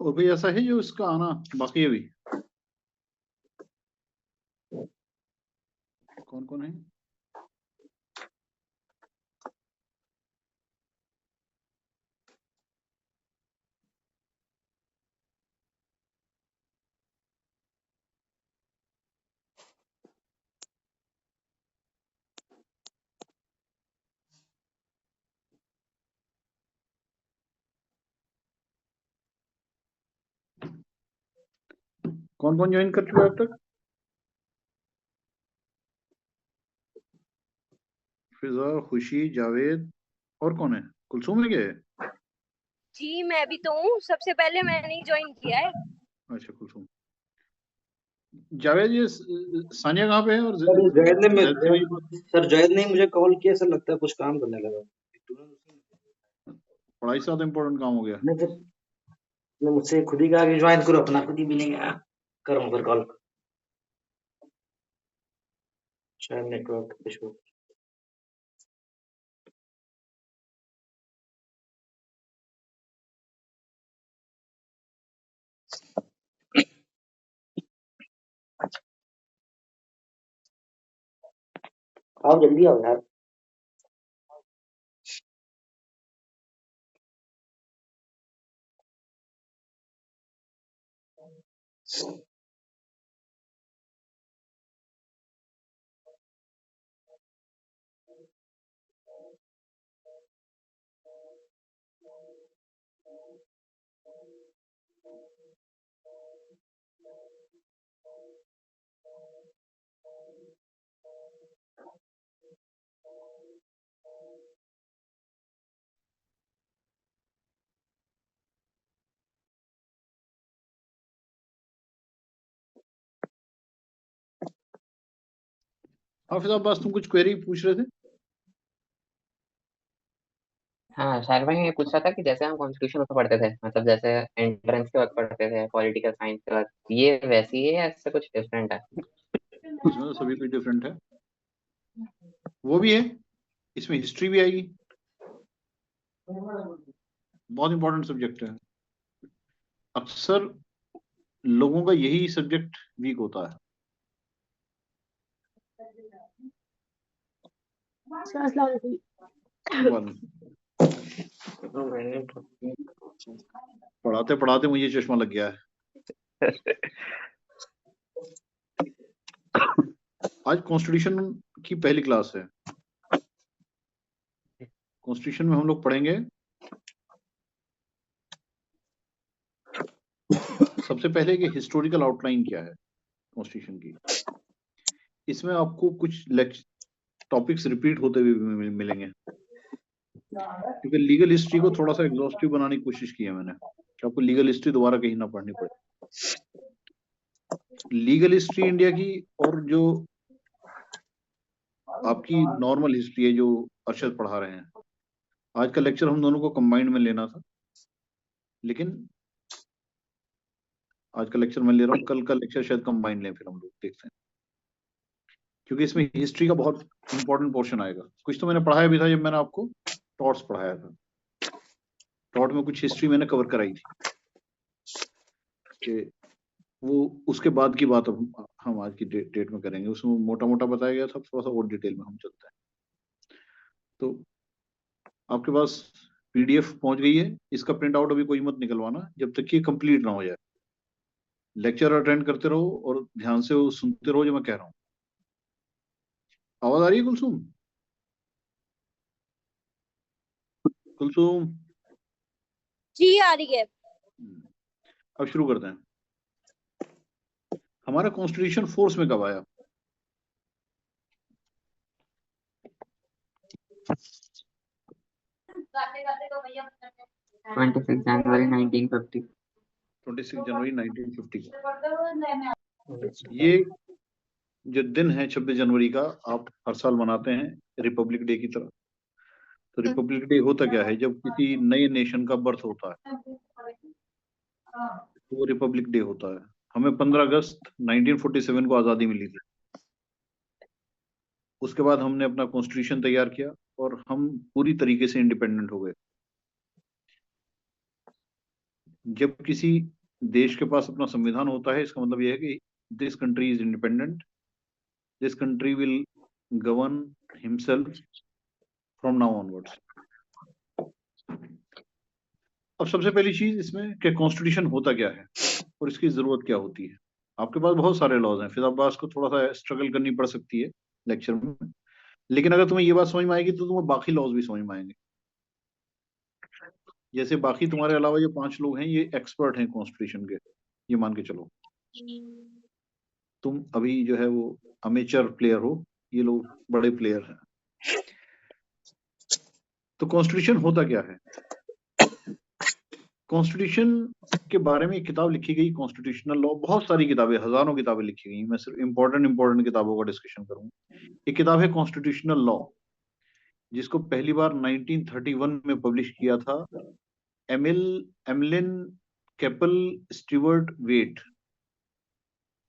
और भाई ऐसा है जो इसका आना बाकी है भी। कौन कौन है? कौन कौन ज्वाइन कर चुका है अब तक? फिजा, खुशी, जावेद, और कौन है? कुलसुम है क्या है? जी मैं भी तो हूँ, सबसे पहले मैंने ही ज्वाइन किया है। अच्छा, कुलसुम। जावेद, ये सानिया कहाँ पे है? और सर जायद से मेरी बात? जायद ने मुझे कॉल किया सर, लगता है कुछ काम करने लगा। पढ़ाई से ज्यादा इम्पोर्टेंट काम हो गया। नहीं सर, ने मुझसे खुद ही कहा कि ज्वाइन करो, अपना खुद ही मिलेगा। करूँ फिर कॉल, शायद नेटवर्क इशू। आप जल्दी आओ यार। हाफिज अब्बास, तुम कुछ क्वेरी पूछ रहे थे? हाँ शायद भाई ये पूछ रहा था कि जैसे हम कॉन्स्टिट्यूशन उसमें पढ़ते थे, मतलब जैसे एंट्रेंस के वक्त पढ़ते थे पॉलिटिकल साइंस के वक्त, ये वैसी है या इससे कुछ डिफरेंट है? इसमें तो सभी कुछ डिफरेंट है। वो भी है, इसमें हिस्ट्री भी आएगी। बहुत इंपॉर्टेंट सब्जेक्ट है। अक्सर लोगों का यही सब्जेक्ट वीक होता है। पढ़ाते पढ़ाते मुझे चश्मा लग गया है। आज कॉन्स्टिट्यूशन की पहली क्लास है। कॉन्स्टिट्यूशन में हम लोग पढ़ेंगे, सबसे पहले कि हिस्टोरिकल आउटलाइन क्या है कॉन्स्टिट्यूशन की। इसमें आपको कुछ टॉपिक्स रिपीट होते हुए मिलेंगे, क्योंकि लीगल हिस्ट्री को थोड़ा सा एग्जॉस्टिव बनाने की कोशिश की है मैंने, कि आपको लीगल हिस्ट्री दोबारा कहीं ना पढ़नी पड़े। लीगल हिस्ट्री इंडिया की और जो आपकी नॉर्मल हिस्ट्री है जो अरशद पढ़ा रहे हैं, आज का लेक्चर हम दोनों को कंबाइंड में लेना था, लेकिन आज का लेक्चर मैं ले रहा हूँ, कल का लेक्चर शायद कंबाइंड लें, फिर हम लोग देखते हैं, क्योंकि इसमें हिस्ट्री का बहुत इंपॉर्टेंट पोर्शन आएगा। कुछ तो मैंने पढ़ाया भी था जब मैंने आपको टॉट्स पढ़ाया था। टॉट में कुछ हिस्ट्री मैंने कवर कराई थी, कि वो उसके बाद की बात अब हम आज की डेट में करेंगे। उसमें मोटा मोटा बताया गया था, थोड़ा सा और डिटेल में हम चलते हैं। तो आपके पास पीडीएफ पहुंच गई है, इसका प्रिंट आउट अभी कोई मत निकलवाना जब तक कि ये कंप्लीट ना हो जाए। लेक्चर अटेंड करते रहो और ध्यान से वो सुनते रहो जो मैं कह रहा हूँ। आवाज आ रही है कुलसुम? कुलसुम, जी आ रही है। अब शुरू करते हैं। हमारा कॉन्स्टिट्यूशन फोर्स में कब आया? ट्वेंटी सिक्स जनवरी 1950। 26 जनवरी 1950 को। ये जो दिन है 26 जनवरी का, आप हर साल मनाते हैं रिपब्लिक डे की तरह। तो रिपब्लिक डे होता क्या है? जब किसी नए नेशन का बर्थ होता है तो वो रिपब्लिक डे होता है। हमें 15 अगस्त 1947 को आज़ादी मिली थी। उसके बाद हमने अपना कॉन्स्टिट्यूशन तैयार किया और हम पूरी तरीके से इंडिपेंडेंट हो गए। जब किसी देश के पास अपना संविधान होता है, इसका मतलब यह है कि this country is independent, this country will govern himself from now onwards. अब सबसे पहली चीज इसमें कि कॉन्स्टिट्यूशन होता क्या है और इसकी जरूरत क्या होती है। आपके पास बहुत सारे लॉज हैं, फिर आप बात को थोड़ा सा स्ट्रगल करनी पड़ सकती है लेक्चर में, लेकिन अगर तुम्हें ये बात समझ में आएगी तो तुम्हें बाकी लॉज भी समझ में आएंगे। जैसे बाकी तुम्हारे अलावा जो 5 लोग हैं ये एक्सपर्ट हैं कॉन्स्टिट्यूशन के, ये मान के चलो। तुम अभी जो है वो अमेचर प्लेयर हो, ये लोग बड़े प्लेयर हैं। तो कॉन्स्टिट्यूशन होता क्या है? कॉन्स्टिट्यूशन के बारे में एक किताब लिखी गई, कॉन्स्टिट्यूशनल लॉ। बहुत सारी किताबें, हजारों किताबें लिखी गई, मैं सिर्फ इंपॉर्टेंट किताबों का डिस्कशन करूंगा। एक किताब है कॉन्स्टिट्यूशनल लॉ, जिसको पहली बार 1931 में पब्लिश किया था Emlyn Capel Stewart Wade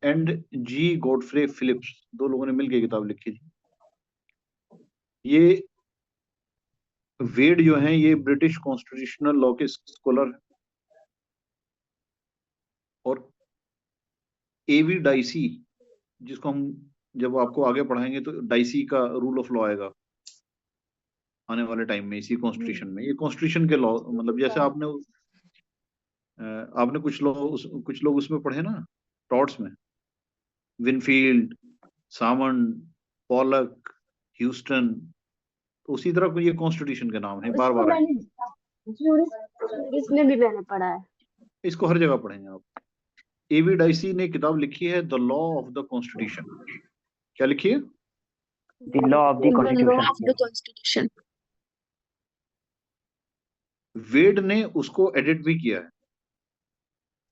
and G Godfrey Phillips, 2 लोगों ने मिलकर किताब लिखी थी। ये वेड जो हैं ये ब्रिटिश कॉन्स्टिट्यूशनल लॉ के स्कॉलर हैं, और एवी डाइसी, जिसको हम जब आपको आगे पढ़ाएंगे तो डाइसी का रूल ऑफ लॉ आएगा आने वाले टाइम में इसी कॉन्स्टिट्यूशन में। ये कॉन्स्टिट्यूशन के लॉ, मतलब जैसे आपने कुछ लोग उसमें पढ़े ना, टॉट्स में, विनफील्ड, सामंड, पॉलक, ह्यूस्टन, तो उसी तरह ये कॉन्स्टिट्यूशन के नाम है, बार बार इसमें भी मैंने पढ़ा है, इसको हर जगह पढ़ेंगे आप। एवी डाइसी ने किताब लिखी है the law of the constitution. क्या लिखी है? The law of the constitution. Wade ने उसको एडिट भी किया है,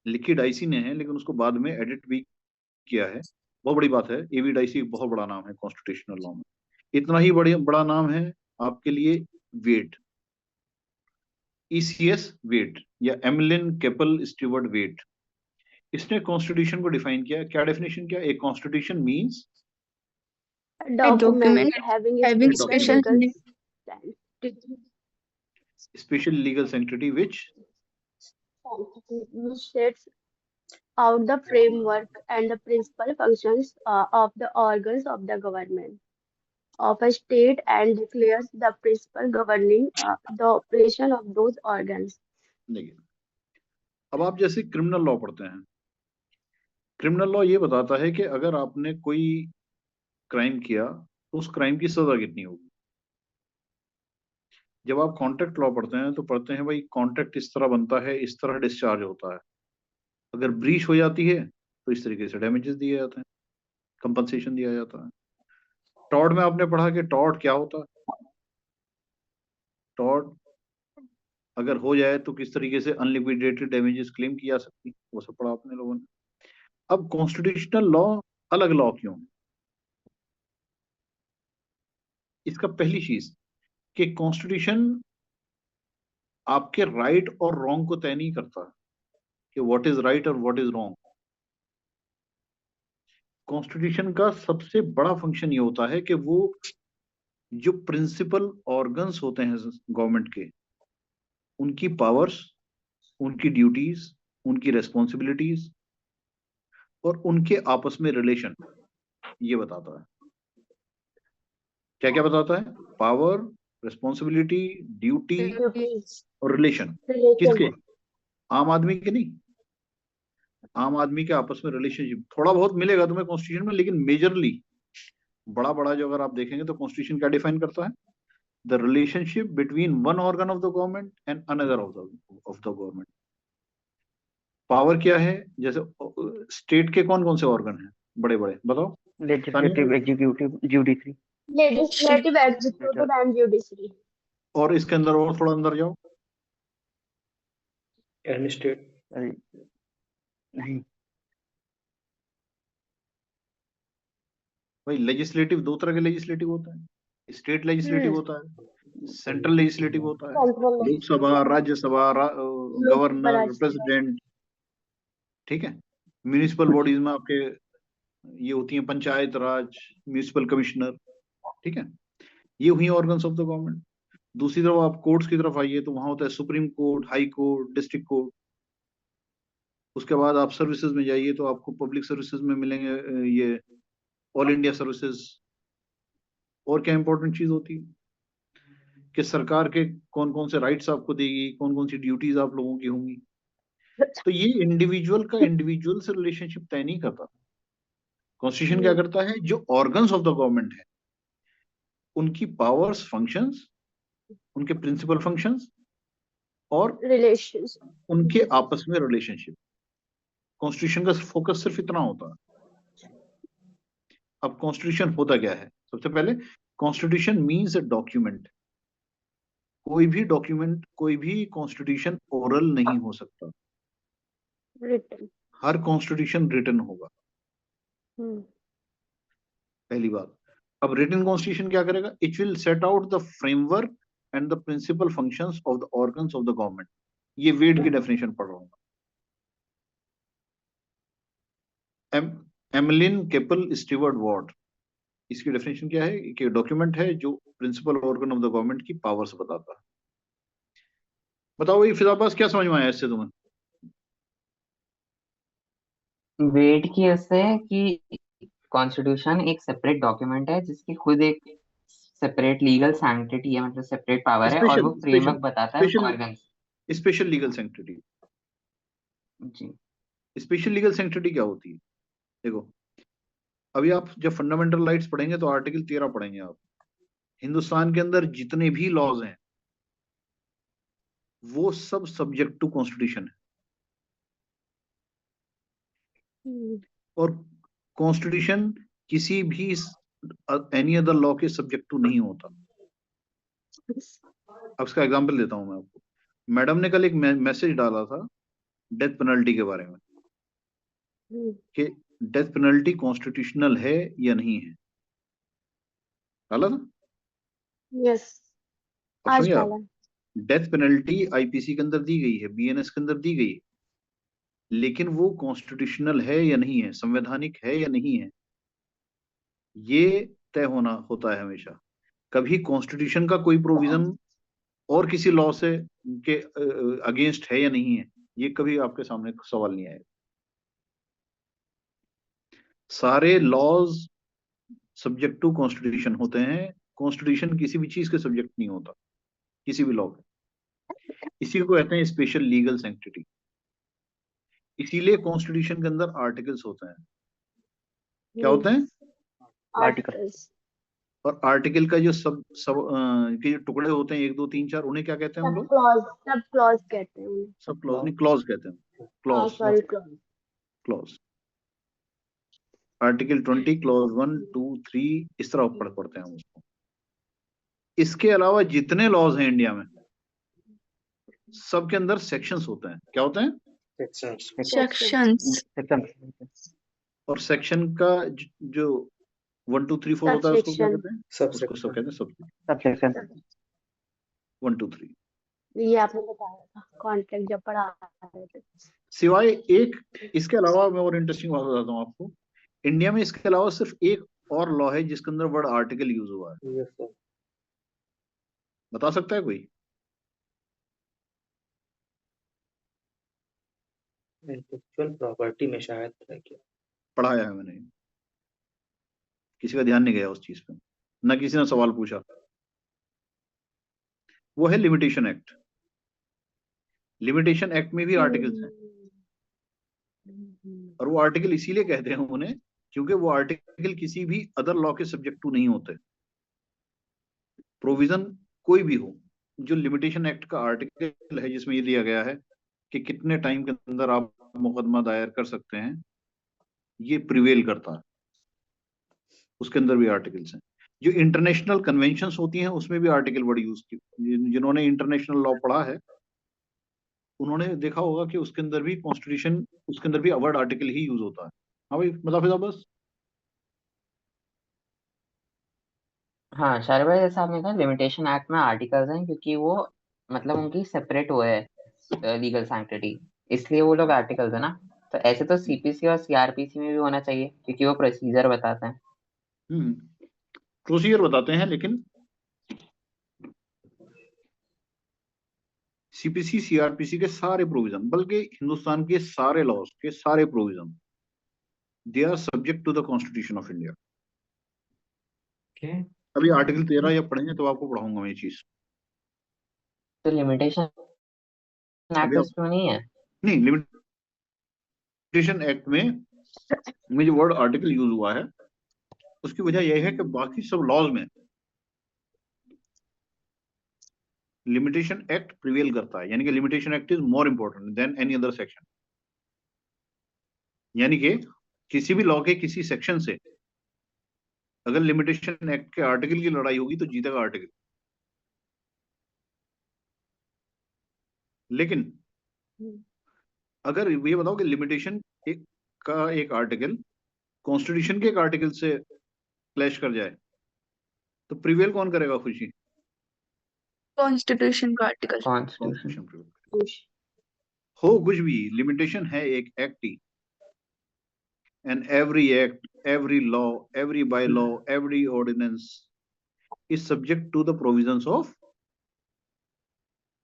लिखी डाइसी ने है लेकिन उसको बाद में एडिट भी किया है। बहुत बड़ी बात है, एवी डाइसी एक बहुत बड़ा नाम है कॉन्स्टिट्यूशनल लॉ में। इतना ही बड़ा नाम है आपके लिए वेड, ईसीएस वेड या एमलिन केपल स्टीवर्ट वेड। इसने कॉन्स्टिट्यूशन को डिफाइन किया। क्या डेफिनेशन किया? एक constitution means document having special special legal sanctity which sets out the framework and the principal functions of the organs of the government of a state and declares the principle governing the operation of those organs. नहीं। अब आप जैसे criminal law पढ़ते हैं, criminal law ये बताता है कि अगर आपने कोई क्राइम किया तो उस क्राइम की सजा कितनी होगी। जब आप कॉन्ट्रैक्ट लॉ पढ़ते हैं तो पढ़ते हैं भाई कॉन्ट्रैक्ट इस तरह बनता है, इस तरह डिस्चार्ज होता है, अगर ब्रीच हो जाती है तो इस तरीके से डैमेजेस दिए जाते हैं, कंपनसेशन दिया जाता है। टॉर्ट में आपने पढ़ा कि टॉर्ट क्या होता है, टॉर्ट अगर हो जाए तो किस तरीके से अनलिक्विडेटेड डैमेजेस क्लेम की जा सकती, वो सब पढ़ा आपने लोगों ने। अब कॉन्स्टिट्यूशनल लॉ अलग लॉ क्यों? इसका पहली चीज कि कॉन्स्टिट्यूशन आपके राइट और रॉन्ग को तय नहीं करता कि व्हाट इज राइट और व्हाट इज रॉन्ग। कॉन्स्टिट्यूशन का सबसे बड़ा फंक्शन ये होता है कि वो जो प्रिंसिपल ऑर्गन्स होते हैं गवर्नमेंट के, उनकी पावर्स, उनकी ड्यूटीज, उनकी रेस्पॉन्सिबिलिटीज और उनके आपस में रिलेशन ये बताता है। क्या क्या बताता है? पावर, रिस्पॉन्सिबिलिटी, ड्यूटी और रिलेशन। किसके? आम आदमी के नहीं, आम आदमी के आपस में रिलेशनशिप थोड़ा बहुत मिलेगा तुम्हें कॉन्स्टिट्यूशन में, लेकिन मेजरली बड़ा जो अगर आप देखेंगे तो कॉन्स्टिट्यूशन क्या डिफाइन करता है? The relationship between one organ of the government and another of the government. Power क्या है? जैसे स्टेट के कौन कौन से ऑर्गन हैं बड़े बड़े, बताओ। Legislative, executive, judiciary. Legislative, executive and judiciary. और इसके अंदर और थोड़ा अंदर जाओ, एडमिनिस्ट्रेट नहीं भाई, लेजिस्लेटिव 2 तरह के लेजिस्लेटिव होता है, स्टेट लेजिस्लेटिव होता है, सेंट्रल लेजिस्लेटिव होता है, लोकसभा, राज्यसभा, गवर्नर, प्रेसिडेंट, ठीक है। म्यूनिसिपल बॉडीज में आपके ये होती हैं पंचायत राज, म्यूनिसिपल कमिश्नर, ठीक है, ये हुई ऑर्गन्स ऑफ द गवर्नमेंट। दूसरी तरफ आप कोर्ट्स की तरफ आइए तो वहां होता है supreme court, high court, district court, उसके बाद आप सर्विसेज में जाइए तो आपको पब्लिक सर्विसेज में मिलेंगे ये ऑल इंडिया सर्विसेज। और क्या इंपॉर्टेंट चीज होती है कि सरकार के कौन कौन से राइट्स आपको देगी, कौन कौन सी ड्यूटीज आप लोगों की होंगी। तो ये इंडिविजुअल का इंडिविजुअल से रिलेशनशिप तय नहीं करता। कॉन्स्टिट्यूशन क्या करता है, जो ऑर्गन्स ऑफ द गवर्नमेंट है उनकी पावर्स, फंक्शंस, उनके प्रिंसिपल फंक्शंस और रिलेशंस। उनके आपस में रिलेशनशिप। कॉन्स्टिट्यूशन का फोकस सिर्फ इतना होता है। अब कॉन्स्टिट्यूशन होता क्या है? सबसे पहले कॉन्स्टिट्यूशन मीन्स अ डॉक्यूमेंट। कोई भी डॉक्यूमेंट, कोई भी कॉन्स्टिट्यूशन ओरल नहीं हो सकता। रिटन। हर कॉन्स्टिट्यूशन रिटन होगा, हम्म। पहली बात। अब रिटन कॉन्स्टिट्यूशन क्या करेगा? It will set out the framework and the principal functions of the organs of the government. ये वेड की डेफिनेशन पढ़ रहा हूँ। एमलिन केपल स्टीवर्ट वार्ड, इसकी डेफिनेशन क्या है कि डॉक्यूमेंट है जो principal organ of the government की पावर्स बताता है। बताओ ये फिजाबाज क्या समझ में आया इससे तुम्हें? वेट की उससे कि कॉन्स्टिट्यूशन एक सेपरेट डॉक्यूमेंट है जिसकी खुद एक सेपरेट लीगल सैंक्टिटी है, मतलब सेपरेट पावर है, और स्पेशल वो स्पेशल फ्रेमवर्क बताता है special organs. Special legal sanctity. जी। स्पेशल लीगल सैंक्टिटी क्या होती है? देखो, अभी आप जब फंडामेंटल राइट्स पढ़ेंगे तो आर्टिकल 13 पढ़ेंगे आप। हिंदुस्तान के अंदर जितने भी लॉज हैं वो सब सब्जेक्ट टू कॉन्स्टिट्यूशन है। और कॉन्स्टिट्यूशन किसी भी एनी अदर लॉ के सब्जेक्ट टू नहीं होता। अब इसका एग्जांपल देता हूं मैं आपको। मैडम ने कल एक मैसेज डाला था डेथ पेनल्टी के बारे में कि डेथ पेनल्टी कॉन्स्टिट्यूशनल है या नहीं है। डाला था? यस, अब आज सुनिए आप, डाला। डेथ पेनल्टी आईपीसी के अंदर दी गई है, बीएनएस के अंदर दी गई है, लेकिन वो कॉन्स्टिट्यूशनल है या नहीं है, संवैधानिक है या नहीं है, ये तय होना होता है हमेशा। कभी कॉन्स्टिट्यूशन का कोई प्रोविजन और किसी लॉ से के अगेंस्ट है या नहीं है, ये कभी आपके सामने सवाल नहीं आएगा। सारे लॉज सब्जेक्ट टू कॉन्स्टिट्यूशन होते हैं। कॉन्स्टिट्यूशन किसी भी चीज के सब्जेक्ट नहीं होता, किसी भी लॉ के। इसी को कहते हैं स्पेशल लीगल सैंक्टिटी। इसीलिए कॉन्स्टिट्यूशन के अंदर आर्टिकल्स होते हैं। क्या होते हैं? आर्टिकल्स। और आर्टिकल का जो सब सब के जो टुकड़े होते हैं, 1 2 3 4, उन्हें क्या कहते हैं हम सब लोग? क्लॉज, सब क्लॉज कहते हैं उन्हें। सब क्लॉज नहीं, क्लॉज कहते हैं। हाँ, clause, sorry, clause. Clause. Article 20, clause 1 2 3, इस तरह पढ़ते हैं हम उसको। इसके अलावा जितने लॉज हैं इंडिया में, सबके अंदर सेक्शंस होते हैं। क्या होते हैं? सेक्शंस। और सेक्शन का जो 1 2 3 4 होता है उसको क्या सबसेक्शन। कहते हैं? उसको सब कहते हैं सब। सबसेक्शन। 1 2 3। ये आपने बताया था कॉन्ट्रैक्ट जब पढ़ा रहे थे। सिवाय एक, इसके अलावा मैं और इंटरेस्टिंग बात बताता हूँ आपको। इंडिया में इसके अलावा सिर्फ एक और लॉ है जिसके अंदर वर्ड आर्टिकल यूज हुआ है। बता सकता है कोई? इंटेलेक्चुअल प्रॉपर्टी में शायद है क्या? पढ़ाया है मैंने, किसी का ध्यान नहीं गया उस चीज पे, ना किसी ने सवाल पूछा। वो है लिमिटेशन एक्ट। लिमिटेशन एक्ट में भी आर्टिकल्स हैं, और वो आर्टिकल इसीलिए कहते हैं उन्हें क्योंकि वो आर्टिकल किसी भी अदर लॉ के सब्जेक्ट टू नहीं होते। प्रोविजन कोई भी हो, जो लिमिटेशन एक्ट का आर्टिकल है जिसमें ये दिया गया है कि कितने टाइम के अंदर आप मुकदमा दायर कर सकते हैं, ये प्रिवेल करता है। उसके अंदर भी आर्टिकल्स हैं। जो इंटरनेशनल कन्वेंशंस होती हैं उसमें भी आर्टिकल वर्ड यूज की। जिन्होंने इंटरनेशनल लॉ पढ़ा है उन्होंने देखा होगा कि उसके अंदर भी कॉन्स्टिट्यूशन, उसके अंदर भी वर्ड आर्टिकल ही यूज होता है। हाँ भाई, मतलब फिर बस। हाँ शायद भाई, जैसे आपने कहा लिमिटेशन एक्ट में आर्टिकल्स हैं क्योंकि वो मतलब उनकी सेपरेट वो है लीगल सैंक्टिटी, इसलिए वो लोग आर्टिकल्स है ना। तो ऐसे तो सीपीसी और सीआरपीसी में भी होना चाहिए क्योंकि वो प्रोसीजर बताते हैं। प्रोसीजर बताते हैं, लेकिन सीपीसी सीआरपीसी के सारे प्रोविजन, बल्कि हिंदुस्तान के सारे लॉज के सारे provision, they are subject to the constitution of India. Okay. अभी आर्टिकल 13 जब पढ़ेंगे तो आपको पढ़ाऊंगा मैं ये चीज। तो लिमिटेशन एक्ट अभी आप उसमें नहीं है? नहीं, लिमिटेशन एक्ट में जो वर्ड आर्टिकल यूज हुआ है उसकी वजह यह है कि बाकी सब लॉज में लिमिटेशन एक्ट प्रिवेल करता है, यानी कि limitation act is more important than any other section. यानी कि किसी भी लॉ के किसी सेक्शन से अगर लिमिटेशन एक्ट के आर्टिकल की लड़ाई होगी तो जीतेगा आर्टिकल। लेकिन अगर ये बताओ कि लिमिटेशन का एक आर्टिकल कॉन्स्टिट्यूशन के एक आर्टिकल से क्लैश कर जाए तो प्रिवेल कौन करेगा? खुशी? कॉन्स्टिट्यूशन का आर्टिकल। कॉन्स्टिट्यूशन। कॉन्स्टिट्यूशन प्रिवेल हो, कुछ भी लिमिटेशन है एक act he, and every act, every law, every bylaw, every ordinance is subject to the provisions of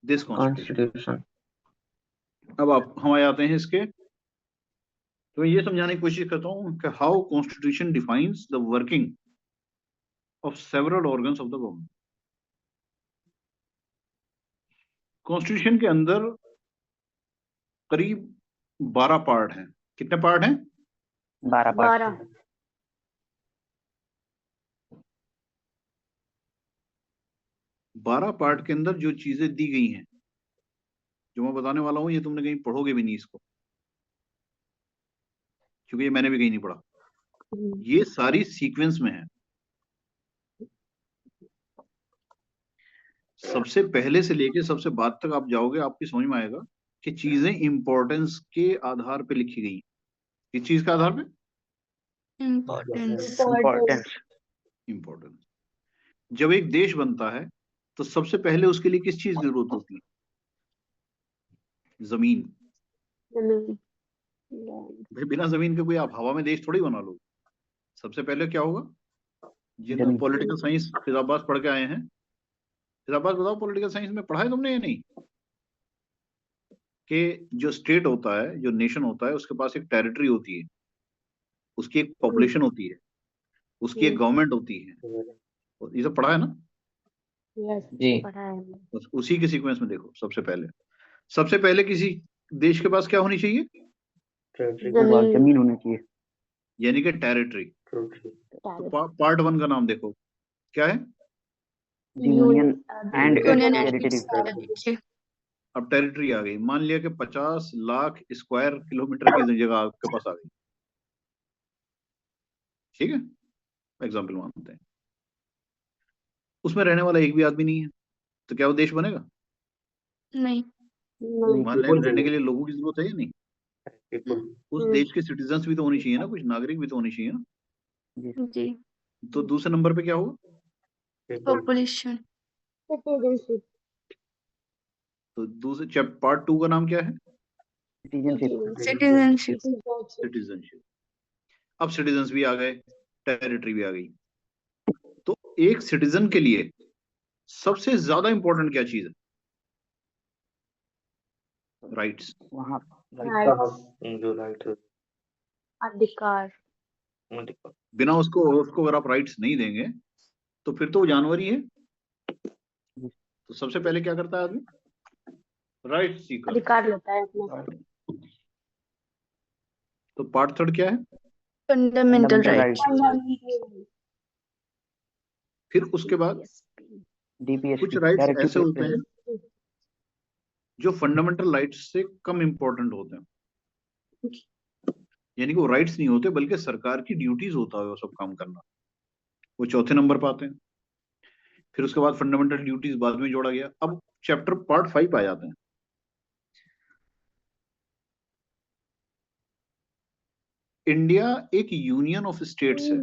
this constitution. Constitution. अब आप हम आ जाते हैं इसके, तो मैं ये समझाने की कोशिश करता हूँ कि how constitution defines the working of several organs of the government. Constitution के अंदर करीब 12 पार्ट हैं। कितने पार्ट हैं? 12 पार्ट। 12 12 पार्ट के अंदर जो चीजें दी गई हैं, जो मैं बताने वाला हूं, ये तुमने कहीं पढ़ोगे भी नहीं इसको, क्योंकि ये मैंने भी कहीं नहीं पढ़ा। ये सारी सीक्वेंस में है। सबसे पहले से लेके सबसे बाद तक आप जाओगे, आपकी समझ में आएगा कि चीजें इंपॉर्टेंस के आधार पे लिखी गई। किस चीज के आधार पे? इम्पोर्टेंस। इम्पोर्टेंस। इंपॉर्टेंस। जब एक देश बनता है तो सबसे पहले उसके लिए किस चीज की जरूरत होती है? जमीन। भाई बिना जमीन के कोई आप हवा में देश थोड़ी बना लो। सबसे पहले क्या होगा? जिन जमीन। पॉलिटिकल साइंस फिजाबाद पढ़ के आए हैं, फिजाबाद बताओ, पॉलिटिकल साइंस में पढ़ा है तुमने या नहीं? कि जो स्टेट होता है, जो नेशन होता है, उसके पास एक टेरिटरी होती है, उसकी एक पॉपुलेशन होती है, उसकी एक गवर्नमेंट होती है। ये सब पढ़ा है ना? जी। पढ़ा है। बस उसी के सीक्वेंस में देखो। सबसे पहले किसी देश के पास क्या होनी चाहिए? जमीन होनी चाहिए। यानी कि टेरिटरी। तो पार्ट 1 का नाम देखो, क्या है? Union and union territory. अब टेरिटरी आ गई। मान लिया कि 50 लाख स्क्वायर किलोमीटर की जगह आपके पास आ गई, ठीक है, एग्जाम्पल मानते हैं। उसमें रहने वाला एक भी आदमी नहीं है, तो क्या वो देश बनेगा? नहीं। वहां रहने के लिए लोगों की जरूरत है या नहीं? उस देश के सिटीजन्स भी तो होनी चाहिए ना, कुछ नागरिक भी तो होनी चाहिए ना। जी। तो दूसरे नंबर पे क्या होगा? पॉपुलेशन। तो दूसरे पार्ट 2 का नाम क्या है? सिटीजनशिप। सिटीजनशिप। अब सिटीजन्स भी आ गए, टेरिटरी भी आ गई। तो एक सिटीजन के लिए सबसे ज्यादा इंपॉर्टेंट क्या चीज है? राइट्स। वहाँ जो राइट है, अधिकार। बिना उसको अगर आप राइट्स नहीं देंगे तो फिर तो वो जानवर ही है। तो सबसे पहले क्या करता है आदमी? राइट सीकर। अधिकार लेता है अपना। तो पार्ट 3 क्या है? Fundamental right. फिर उसके बाद कुछ राइट्स ऐसे होते हैं जो फंडामेंटल राइट्स से कम इंपॉर्टेंट होते हैं, यानी कि वो राइट्स नहीं होते बल्कि सरकार की ड्यूटीज होता है वो सब काम करना, वो चौथे नंबर पर आते हैं। फिर उसके बाद फंडामेंटल ड्यूटीज बाद में जोड़ा गया। अब चैप्टर पार्ट 5 आ जाते हैं। इंडिया एक यूनियन ऑफ स्टेट्स है।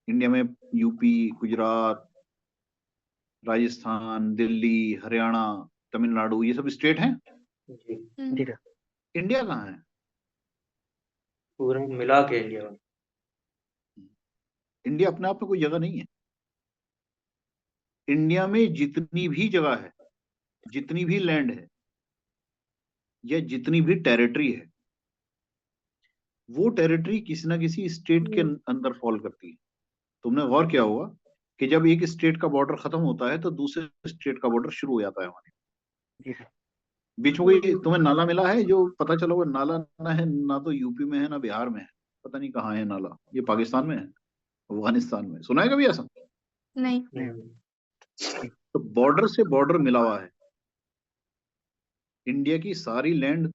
इंडिया में यूपी, गुजरात, राजस्थान, दिल्ली, हरियाणा, तमिलनाडु, ये सब स्टेट हैं। इंडिया कहाँ है? पूरा मिला के इंडिया। इंडिया अपने आप में कोई जगह नहीं है। इंडिया में जितनी भी जगह है, जितनी भी लैंड है या जितनी भी टेरिटरी है, वो टेरिटरी किसी ना किसी स्टेट के अंदर फॉल करती है। तुमने गौर किया होगा कि जब एक स्टेट का बॉर्डर खत्म होता है तो दूसरे स्टेट का बॉर्डर शुरू हो जाता है हमारे जी सर। बीच में। कोई तुम्हें नाला मिला है जो पता चला वो नाला ना है, ना तो यूपी में है ना बिहार में है, पता नहीं कहाँ है नाला, ये पाकिस्तान में है, अफगानिस्तान में, सुना है कभी ऐसा? नहीं। तो बॉर्डर से बॉर्डर मिला हुआ है। इंडिया की सारी लैंड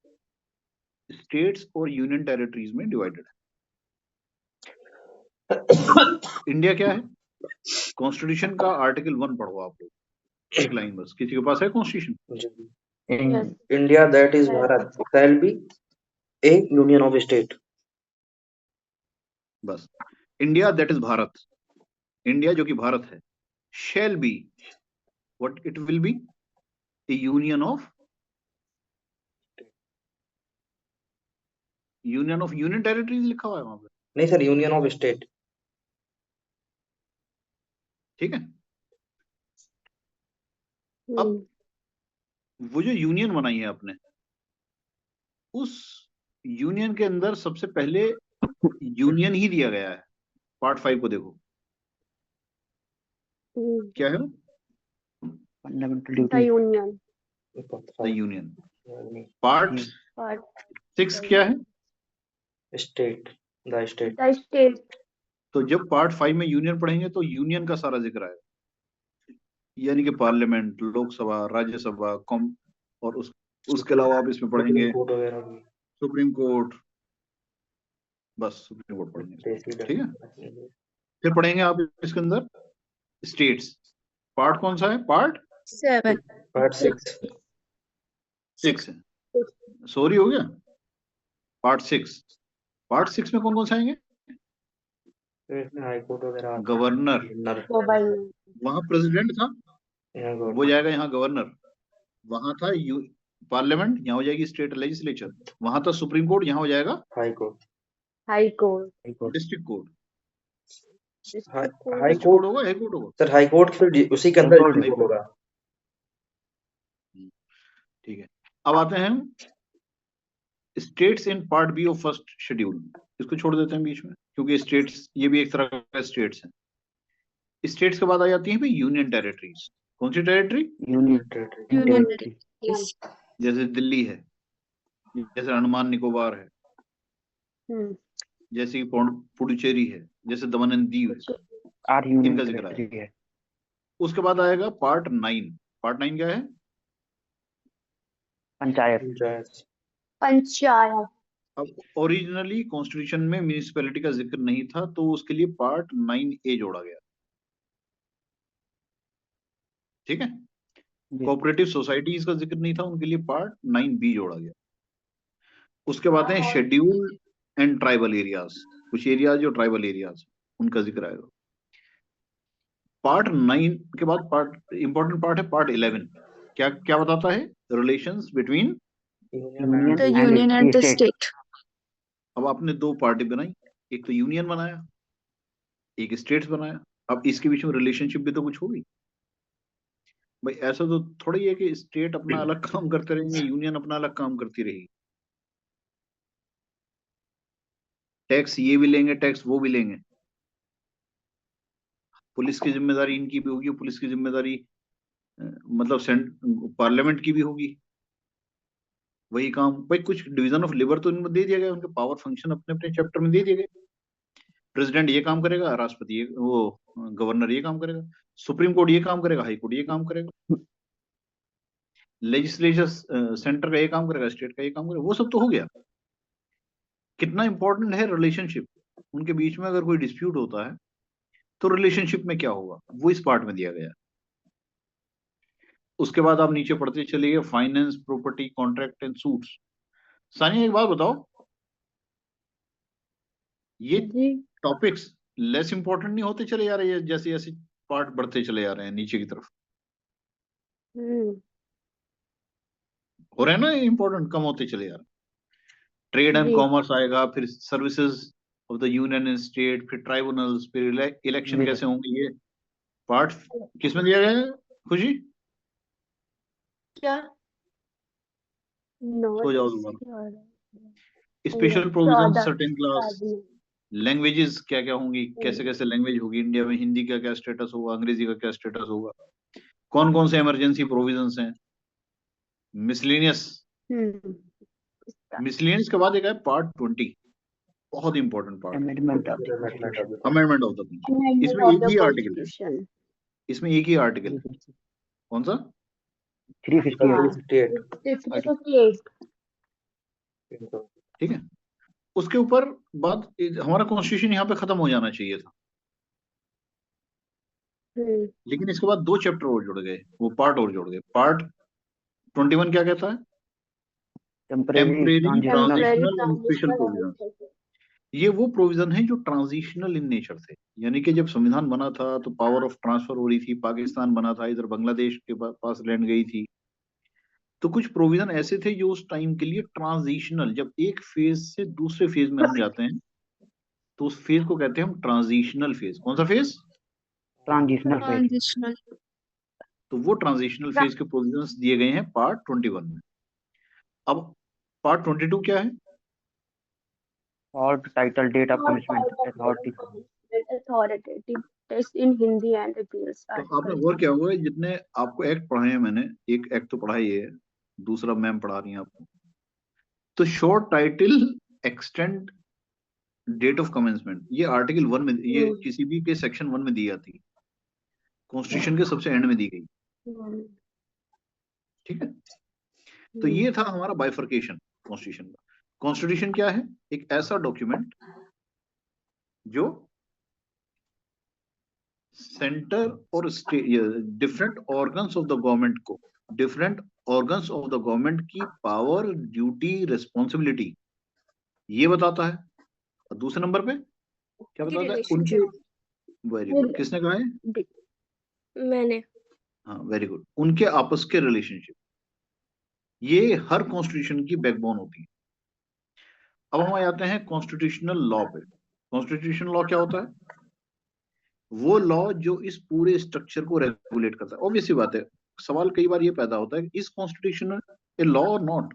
स्टेट्स और यूनियन टेरिटरीज में डिवाइडेड है। इंडिया क्या है? कॉन्स्टिट्यूशन का आर्टिकल 1 पढ़ो आप लोग, एक लाइन बस। किसी के पास है constitution? India that is Bharat shall be a union of state. बस, India that is Bharat, India जो कि भारत है, shall be, what it will be, a union of union territories लिखा हुआ है वहां पे। नहीं सर, यूनियन ऑफ स्टेट। ठीक है। अब वो जो यूनियन बनाई है आपने, उस यूनियन के अंदर सबसे पहले यूनियन ही दिया गया है। पार्ट 5 को देखो, क्या है? Fundamental the duty. Union. The union. Part 6 क्या है? State, the state. The state. तो जब पार्ट 5 में यूनियन पढ़ेंगे तो यूनियन का सारा जिक्र आएगा, यानी कि पार्लियामेंट, लोकसभा, राज्यसभा, और उसके अलावा आप इसमें पढ़ेंगे कोर्ट वगैरह भी। सुप्रीम कोर्ट, बस सुप्रीम कोर्ट पढ़ेंगे। ठीक है। फिर पढ़ेंगे आप इसके अंदर स्टेट्स। पार्ट कौन सा है? पार्ट 7। पार्ट 6 है। सॉरी, हो गया पार्ट 6। पार्ट 6 में कौन कौन से आएंगे? हाई कोर्ट वगैरह। गवर्नर, वहां प्रेसिडेंट था, वो जाएगा यहाँ गवर्नर। वहां था पार्लियामेंट, यहाँ हो जाएगी स्टेट लेजिस्लेचर। वहां था सुप्रीम कोर्ट, यहाँ हो जाएगा high court. High court. District court. High district court court होगा, हाई कोर्ट होगा? सर, हाई कोर्ट फिर उसी के अंदर डिस्ट्रिक्ट होगा। ठीक है। अब आते हैं states in part B of first schedule. इसको छोड़ देते हैं बीच में, क्योंकि स्टेट्स ये भी एक तरह का स्टेट्स है। स्टेट्स के बाद आ जाती है भाई यूनियन टेरिटरीज। कौन सी टेरिटरी? Union territory. जैसे दिल्ली है, जैसे अंडमान निकोबार है, जैसे कि पुडुचेरी है, जैसे दमन एंड दीव है, आर यूनियन इनका जिक्र टेरिटरी है। उसके बाद आएगा पार्ट 9। पार्ट 9 क्या है? पंचायत। पंचायत। अब ओरिजिनली कॉन्स्टिट्यूशन में म्यूनिसिपैलिटी का जिक्र नहीं था, तो उसके लिए पार्ट 9A जोड़ा गया। ठीक है। कोऑपरेटिव सोसाइटीज का जिक्र नहीं था, उनके लिए पार्ट 9B जोड़ा गया। उसके बाद है शेड्यूल एंड ट्राइबल एरियाज। कुछ एरियाज जो ट्राइबल एरियाज, उनका जिक्र आएगा। पार्ट 9 के बाद पार्ट इंपॉर्टेंट पार्ट है पार्ट 11। क्या क्या बताता है? Relations between The union and the state. अब आपने दो पार्टी बनाई, एक तो यूनियन बनाया, एक स्टेट्स बनाया। अब इसके बीच में रिलेशनशिप भी तो कुछ होगी भाई। ऐसा तो थोड़ा ही है कि स्टेट अपना अलग काम करते रहेंगे, यूनियन अपना अलग काम करती रहेगी। टैक्स ये भी लेंगे, टैक्स वो भी लेंगे। पुलिस की जिम्मेदारी इनकी भी होगी, पुलिस की जिम्मेदारी मतलब पार्लियामेंट की भी होगी। वही काम भाई, कुछ डिवीजन ऑफ लेबर तो इनमें दे दिया गया, उनके पावर फंक्शन अपने अपने चैप्टर में दे दिए गए। प्रेसिडेंट ये काम करेगा, राष्ट्रपति ये, वो गवर्नर ये काम करेगा, सुप्रीम कोर्ट ये काम करेगा, हाई कोर्ट ये काम करेगा, लेजिस्लेचर सेंटर का ये काम करेगा, स्टेट का ये काम करेगा। वो सब तो हो गया। कितना इंपॉर्टेंट है रिलेशनशिप उनके बीच में। अगर कोई डिस्प्यूट होता है तो रिलेशनशिप में क्या होगा, वो इस पार्ट में दिया गया। उसके बाद आप नीचे पढ़ते चलिए, finance, property, contract and suits. Sania एक बात बताओ, ये टॉपिक्स लेस इंपॉर्टेंट नहीं होते चले जा रहे हैं जैसे जैसे पार्ट बढ़ते चले जा रहे हैं नीचे की तरफ? हो रहे हैं ना इंपॉर्टेंट, कम होते चले जा रहे हैं। ट्रेड एंड कॉमर्स आएगा, फिर services of the union and state, फिर ट्राइब्यूनल्स, फिर इलेक्शन कैसे होंगे, ये पार्ट किसमें दिया गया है खुशी? क्या? सो जाओ नोट दोबारा। Special provision 14 certain class, languages क्या क्या होंगी, कैसे कैसे लैंग्वेज होगी इंडिया में, हिंदी का क्या स्टेटस होगा, अंग्रेजी का क्या स्टेटस होगा, कौन कौन से इमरजेंसी प्रोविजंस हैं, मिसलेनियस। मिसलेनियस के बाद एक है पार्ट 20, बहुत important part, Amendment of the Amendment of Constitution. the amendment of the constitution. Amendment इसमें of एक the ही आर्टिकल है, Constitution. इसमें एक ही आर्टिकल है, कौन सा? 358. 358 358. ठीक है, उसके ऊपर बात, हमारा कॉन्स्टिट्यूशन यहाँ पे खत्म हो जाना चाहिए था, लेकिन इसके बाद 2 चैप्टर और जुड़ गए, वो पार्ट और जुड़ गए। पार्ट 21 क्या कहता है? Temporary temporary, transitional. Transitional and special provision. ये वो प्रोविजन है जो ट्रांजिशनल इन नेचर थे, यानी कि जब संविधान बना था तो पावर ऑफ ट्रांसफर हो रही थी, पाकिस्तान बना था, इधर बांग्लादेश के पास लैंड गई थी, तो कुछ प्रोविजन ऐसे थे जो उस टाइम के लिए ट्रांजिशनल, जब एक फेज से दूसरे फेज में हम जाते हैं तो उस फेज को कहते हैं हम ट्रांजिशनल फेज। कौन सा फेज? Transitional phase. ट्रांजिशनल। तो वो ट्रांजिशनल फेज के प्रोविजंस दिए गए हैं पार्ट 21 में। अब पार्ट 22 क्या है? Or title, date of commencement, authority. Authoritative test in Hindi and appeals. तो आपने गौर किया होगा, जितने आपको एक्ट पढ़ाए हैं मैंने, एक एक्ट तो पढ़ा ही है, दूसरा मैम पढ़ा रही हैं आपको, तो short title, extend, date of commencement, ये आर्टिकल 1 में, ये किसी भी के सेक्शन 1 में दी जाती है, कॉन्स्टिट्यूशन के सबसे एंड में दी गई। ठीक है, तो ये था हमारा बाइफर्केशन कॉन्स्टिट्यूशन का। कॉन्स्टिट्यूशन क्या है? एक ऐसा डॉक्यूमेंट जो सेंटर और different organs of the government को, different organs of the government की पावर, ड्यूटी, रिस्पॉन्सिबिलिटी ये बताता है। और दूसरे नंबर पे क्या बताता है? उनके, वेरी गुड, किसने कहा है? मैंने। हाँ, वेरी गुड, उनके आपस के रिलेशनशिप, ये हर कॉन्स्टिट्यूशन की बैकबोन होती है। अब हम आ जाते हैं कॉन्स्टिट्यूशनल लॉ पे। कॉन्स्टिट्यूशनल लॉ क्या होता है? वो लॉ जो इस पूरे स्ट्रक्चर को रेगुलेट करता है। ऑब्वियसली बात है, सवाल कई बार ये पैदा होता है, इस कॉन्स्टिट्यूशन ए लॉ और नॉट?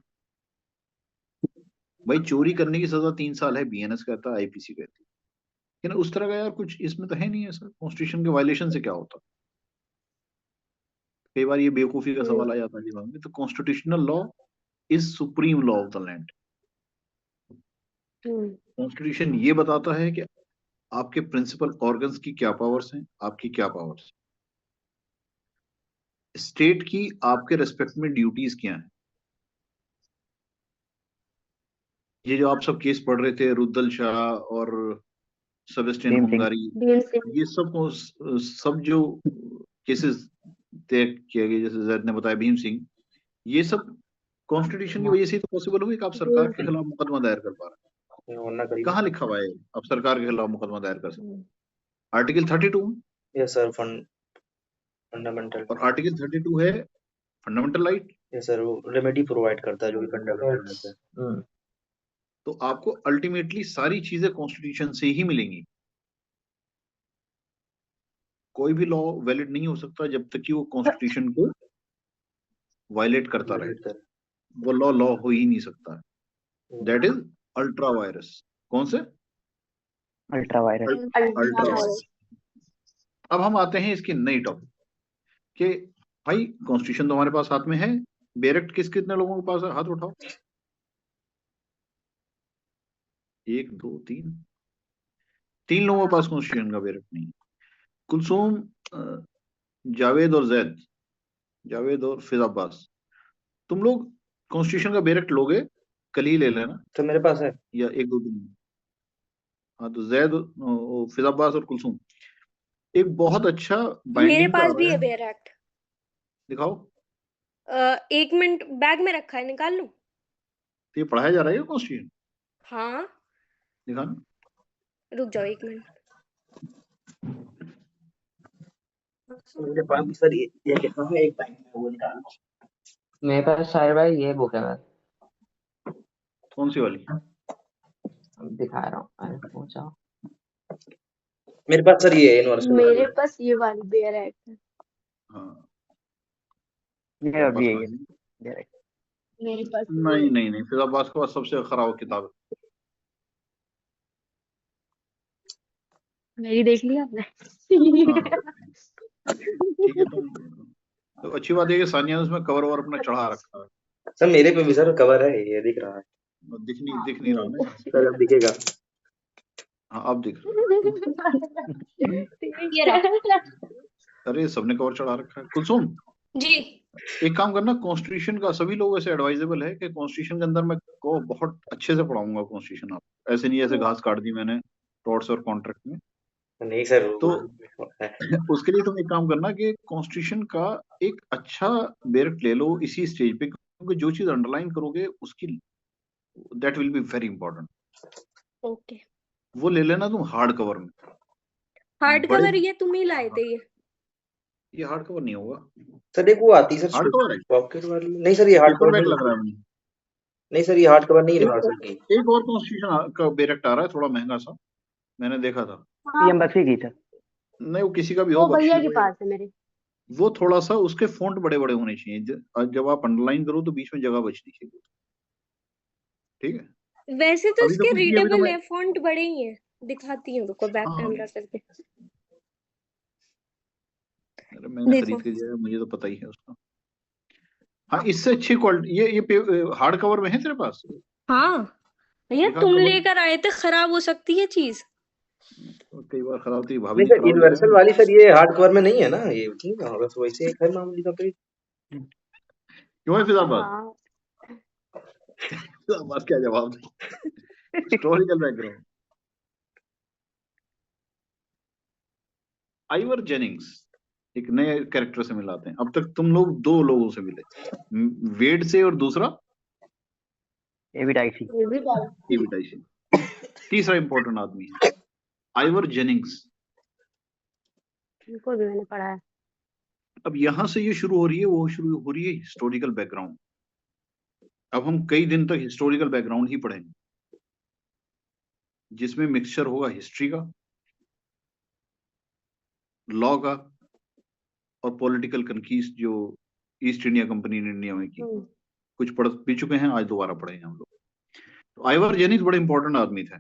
भाई चोरी करने की सजा 3 साल है, बीएनएस कहता है, आईपीसी कहती है, लेकिन उस तरह का यार कुछ इसमें तो है नहीं ऐसा। कॉन्स्टिट्यूशन के वायलेशन से क्या होता? कई बार ये बेवकूफी का सवाल आ जाता है दिमाग में। तो constitutional law is supreme law of the land. Constitution ये बताता है कि आपके प्रिंसिपल ऑर्गन्स की क्या पावर्स हैं, आपकी क्या पावर्स, स्टेट की आपके रेस्पेक्ट में ड्यूटीज क्या हैं। ये जो आप सब केस पढ़ रहे थे, रुद्दल शाह और सेबेस्टियन Same thing. हंगारी, ये सब जो केसेस तय किए गए, जैसे जैद ने बताया, भीम सिंह, ये सब कॉन्स्टिट्यूशन की वजह से तो पॉसिबल हुई कि आप सरकार के खिलाफ मुकदमा दायर कर पा रहे हैं। कहाँ लिखा हुआ है आप सरकार के खिलाफ मुकदमा दायर कर सकते? आर्टिकल 32 में। Yes sir, fundamental. और आर्टिकल 32 है फंडामेंटल राइट। यस सर, वो रेमेडी प्रोवाइड करता है जो भी फंडामेंटल राइट है। तो आपको अल्टीमेटली सारी चीजें कॉन्स्टिट्यूशन से ही मिलेंगी। कोई भी लॉ वैलिड नहीं हो सकता जब तक कि वो कॉन्स्टिट्यूशन को वायलेट करता रहे। वो लॉ हो ही नहीं सकता। That is ultra vires. कौन से? Ultra virus. Ultra vires. अब हम आते हैं इसकी नई टॉपिक कि भाई कॉन्स्टिट्यूशन तो हमारे पास हाथ में है, बेरेक्ट कितने लोगों के पास है? हाथ उठाओ। 1 2 3 लोगों के पास कॉन्स्टिट्यूशन का बेरेक्ट नहीं है। कुलसूम, जावेद और जैद, जावेद और फिज अब्बास, तुम लोग कॉन्स्टिट्यूशन का बेरेक्ट लोगे? कल ही ले लेना। तो मेरे पास है या 1 2 दिन। हाँ, तो जैद, फिज अब्बास और कुलसूम, एक बहुत अच्छा मेरे बाइंडिंग पास भी है बेरेक्ट। दिखाओ। 1 मिनट, बैग में रखा है, निकाल लूं? तो ये पढ़ाया जा रहा है कॉन्स्टिट्यूशन? हाँ, दिखाना। रुक जाओ 1 मिनट। मेरे पास भी सर, ये कहता हूँ एक टाइम में वो निकाल। मेरे पास सारे भाई ये बुक है, मैं कौन सी वाली? दिखा रहा हूँ। अरे पहुंचाओ। मेरे पास सर ये यूनिवर्सल मेरे पास ये वाली बेयर एक्ट है। हाँ मेरा अब्बास भी का यही है। है। मेरे पास नहीं नहीं नहीं, फिर अब्बास के पास सबसे खराब किताब है। मेरी देख ली आपने? हाँ ठीक है, तो अच्छी बात है कि सानिया ने उसमें कवर ओवर अपना चढ़ा रखा है। सर मेरे पे भी सर कवर है, ये दिख रहा है दिख नहीं रहा ना। सर, अब दिखेगा। हाँ अब दिख रहा ये रहा। है। अरे सबने कवर चढ़ा रखा है। कुलसुम जी एक काम करना, कॉन्स्टिट्यूशन का सभी लोगों से एडवाइजेबल है कि कॉन्स्टिट्यूशन के अंदर मैं को बहुत अच्छे से पढ़ाऊंगा कॉन्स्टिट्यूशन। आप ऐसे नहीं ऐसे घास काट दी मैंने टॉर्च और कॉन्ट्रैक्ट में। नहीं सर, तो वो है। उसके लिए तुम एक काम करना कि कॉन्स्टिट्यूशन का एक अच्छा बेरट ले लो इसी स्टेज पे, क्योंकि जो चीज अंडरलाइन करोगे उसकी that will be very important. Okay. वो ले लेना तुम हार्ड कवर में। हार्ड बड़े कवर ये तुम ही लाए थे ये हार्ड कवर नहीं होगा, सर एक वो आती है सर हार्ड कवर है, पॉकेट वाली। नहीं सर, ये हार्ड पेपर कवर बैग नहीं लग रहा है। है मुझे। नहीं सर, ये हार्ड कवर नहीं है एक यूनिवर्सल की। एक और कॉन्स्टिट्यूशन का बेरेक्ट आ रहा है, थोड़ा महंगा सा, मैंने देखा था। पीएम बख्शी की था। नहीं वो किसी का भी हो, वो भैया बख्शी के हो पास है मेरे। वो थोड़ा सा उसके फॉन्ट बड़े बड़े होने चाहिए। जब आप अंडरलाइन करो तो बीच में जगह बचनी चाहिए। ठीक है, वैसे तो अभी तो इसके कुछ नहीं, अभी तो रीडेबल मैं, है, फॉन्ट बड़े ही है। दिखाती हूँ, रुको बैक हाँ हाँ, कैमरा करके। अरे मैंने देखो खरीद के दिया है, मुझे तो पता ही है उसका। हाँ इससे अच्छी क्वालिटी ये हार्ड कवर में है तेरे पास? हाँ भैया, दिखा तुम कवर। लेकर आए थे, खराब हो सकती है चीज। कई बार खराब थी, भाभी नहीं जी सर, खराब हो जाएगा यूनिवर्सल ना। वाली सर ये हार्ड कवर में नहीं है ना, ये ठीक है, बस वैसे एक है मामूली सा पेज। क्यों है फिजाबाद? हाँ फिजाबाद क्या जवाब दे? Historical background. आइवर जेनिंग्स एक नए कैरेक्टर से मिलाते हैं। अब तक तुम लोग दो लोगों से मिले, वेड से और दूसरा एविडाइसी। ये भी डाल। एविटाइशन। तीसरा इंपॉर्टेंट आदमी है आइवर जेनिंग्स। इनको भी मैंने पढ़ा है। अब यहां से ये शुरू हो रही है, वो शुरू हो रही है हिस्टोरिकल बैकग्राउंड। अब हम कई दिन तक हिस्टोरिकल बैकग्राउंड ही पढ़ेंगे, जिसमें मिक्सचर होगा हिस्ट्री का, लॉ का, और पॉलिटिकल कंकीस्ट जो ईस्ट इंडिया कंपनी ने इंडिया में की। कुछ पढ़ भी चुके हैं, आज दोबारा पढ़ेंगे हम लोग। तो आइवर जेनिंग्स बड़े इंपॉर्टेंट आदमी थे।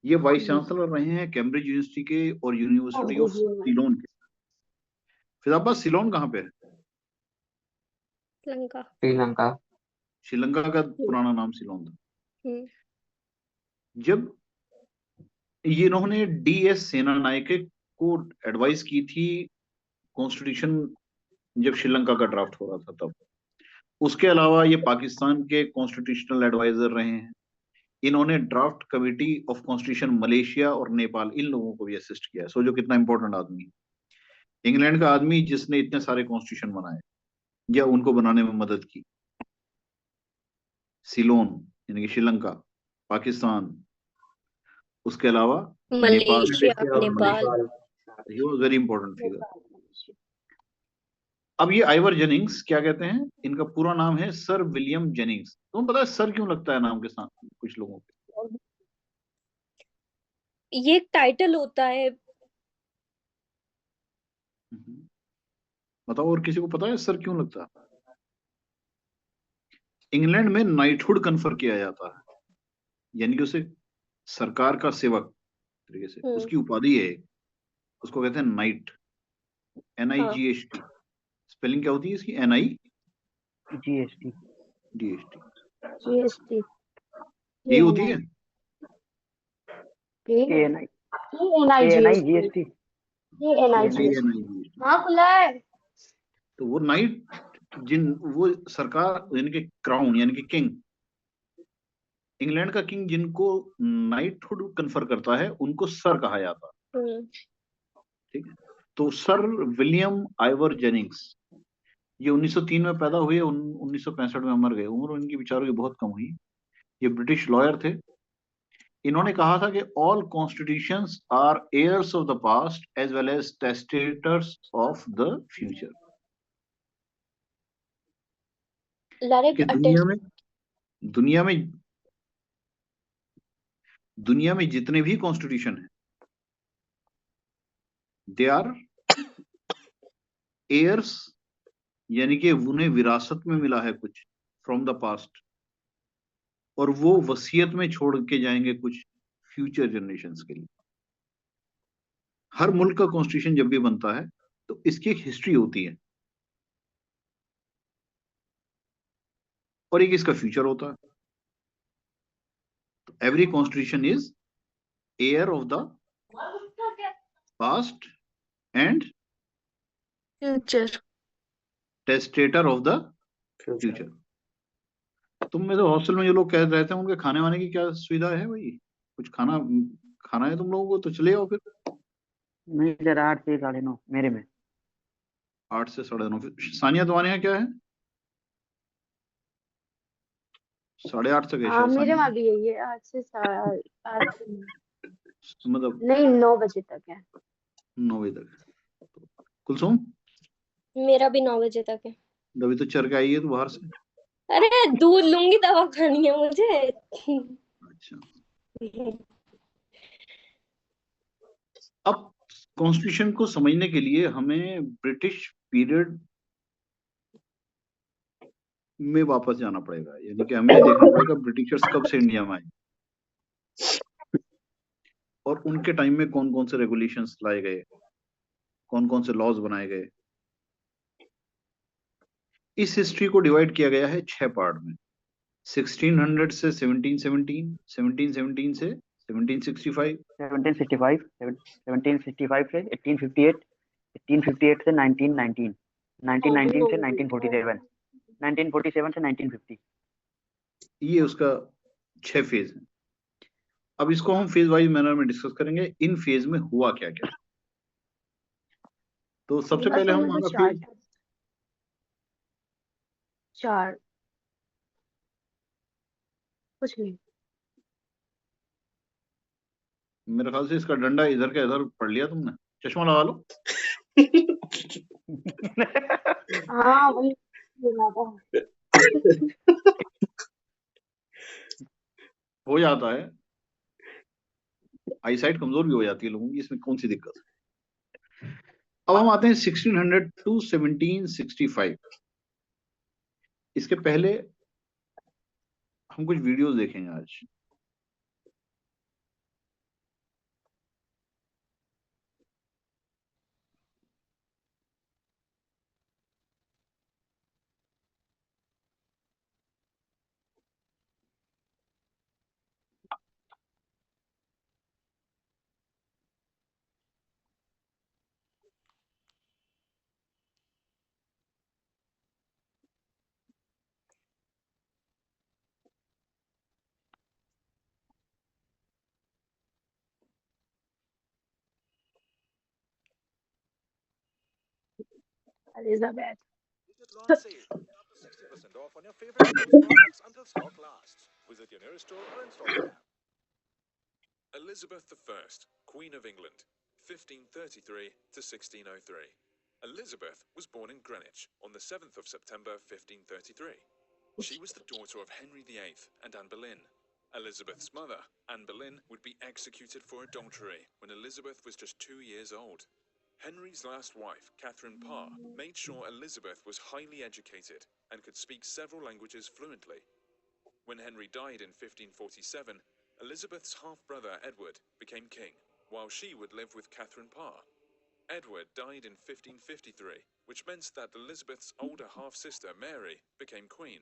ये वाइस चांसलर रहे हैं कैम्ब्रिज यूनिवर्सिटी के और यूनिवर्सिटी ऑफ सिलोन के। फिर आप बात सिलोन कहाँ पे है? लंका। श्रीलंका। श्रीलंका का पुराना नाम सिलोन था। हम्म। जब ये इन्होंने DS सेनानायके को एडवाइस की थी कॉन्स्टिट्यूशन, जब श्रीलंका का ड्राफ्ट हो रहा था तब। उसके अलावा ये पाकिस्तान के कॉन्स्टिट्यूशनल एडवाइजर रहे हैं। इन्होंने draft committee of constitution Malaysia और नेपाल, इन लोगों को भी असिस्ट किया है। सोचो कितना इंपॉर्टेंट आदमी है। इंग्लैंड का आदमी जिसने इतने सारे कॉन्स्टिट्यूशन बनाए या उनको बनाने में मदद की। सिलोन यानी कि श्रीलंका, पाकिस्तान, उसके अलावा नेपाल। मलेशिया और Nepal. Nepal. He was very important figure. अब ये आइवर जेनिंग्स क्या कहते हैं, इनका पूरा नाम है सर विलियम जेनिंग्स। तुम्हें पता है सर क्यों लगता है नाम के साथ कुछ लोगों के? ये एक टाइटल होता है। बताओ, और किसी को पता है सर क्यों लगता है? इंग्लैंड में नाइटहुड कन्फर किया जाता है, यानी कि उसे सरकार का सेवक तरीके से उसकी उपाधि है, उसको कहते हैं नाइट। NIGHT। स्पेलिंग क्या होती है इसकी? GST। NIDHT। GST। ये होती है ANI NIGST। GST। NIGHT। हाँ खुला है। तो वो नाइट, वो सरकार यानी कि क्राउन यानी कि किंग, इंग्लैंड का किंग जिनको नाइटहुड कन्फर करता है उनको सर कहा जाता है। ठीक है, तो सर विलियम आइवर जेनिंग्स ये 1903 में पैदा हुए, 1965 में मर गए। उम्र उनकी बेचारों की बहुत कम हुई। ये ब्रिटिश लॉयर थे। इन्होंने कहा था कि all constitutions are heirs of the past as well as testators of the future. कि दुनिया में जितने भी कॉन्स्टिट्यूशन है दे आर एयर्स, यानी कि उन्हें विरासत में मिला है कुछ फ्रॉम द पास्ट, और वो वसीयत में छोड़ के जाएंगे कुछ फ्यूचर जनरेशंस के लिए। हर मुल्क का कॉन्स्टिट्यूशन जब भी बनता है तो इसकी एक हिस्ट्री होती है और एक इसका फ्यूचर होता है। तो every constitution is air of the past and future. Testator of the future. Future. तुम में तो हॉस्टल में जो लोग कह रहते हैं उनके खाने वाने की क्या सुविधा है भाई? कुछ खाना खाना है तुम लोगों को तो चले आओ फिर। नहीं सर, 8 से 9:30 मेरे में। 8 से 9:30। सानिया तुम्हारे यहाँ क्या है? 8:30 तक है हाँ शायद मेरे सानिया। वहाँ भी यही है, 8 से 8 मतलब नहीं 9 बजे तक है। 9 बजे तक। कुलसुम मेरा भी 9 बजे तक है। अभी तो चर के आई है तू बाहर से। अरे दूध लूंगी, दवा खानी है मुझे। अच्छा, अब कॉन्स्टिट्यूशन को समझने के लिए हमें ब्रिटिश पीरियड में वापस जाना पड़ेगा, यानी कि हमें देखना पड़ेगा ब्रिटिशर्स कब से इंडिया में आए और उनके टाइम में कौन कौन से रेगुलेशंस लाए गए, कौन कौन से लॉज बनाए गए। इस हिस्ट्री को डिवाइड किया गया है 6 पार्ट में। 1600 से 1717, 1717 से 1765, 1765 1765 से 1858, 1858 से 1919, 1919 से 1947, 1947 से 1950। ये उसका 6 फेज है। अब इसको हम फेज वाइज मैनर में डिस्कस करेंगे, इन फेज में हुआ क्या क्या। तो सबसे पहले हम हमारा फेज 4 कुछ नहीं। मेरे ख्याल से इसका डंडा इधर का इधर पढ़ लिया तुमने। चश्मा लगा लो। हाँ वही हो जाता है, आई साइट कमजोर भी हो जाती है लोगों की, इसमें कौन सी दिक्कत है। अब हम आते हैं 1600 टू 1765। इसके पहले हम कुछ वीडियोस देखेंगे आज। Elizabeth. Launch sale. Up to 60% off on your favorite Stores products until stock lasts. Visit your nearest store or install the app. Elizabeth I, Queen of England, 1533 to 1603. Elizabeth was born in Greenwich on the 7th of September 1533. She was the daughter of Henry VIII and Anne Boleyn. Elizabeth's mother, Anne Boleyn, would be executed for adultery when Elizabeth was just 2 years old. Henry's last wife, Catherine Parr, made sure Elizabeth was highly educated and could speak several languages fluently. When Henry died in 1547, Elizabeth's half-brother Edward became king, while she would live with Catherine Parr. Edward died in 1553, which meant that Elizabeth's older half-sister Mary became queen.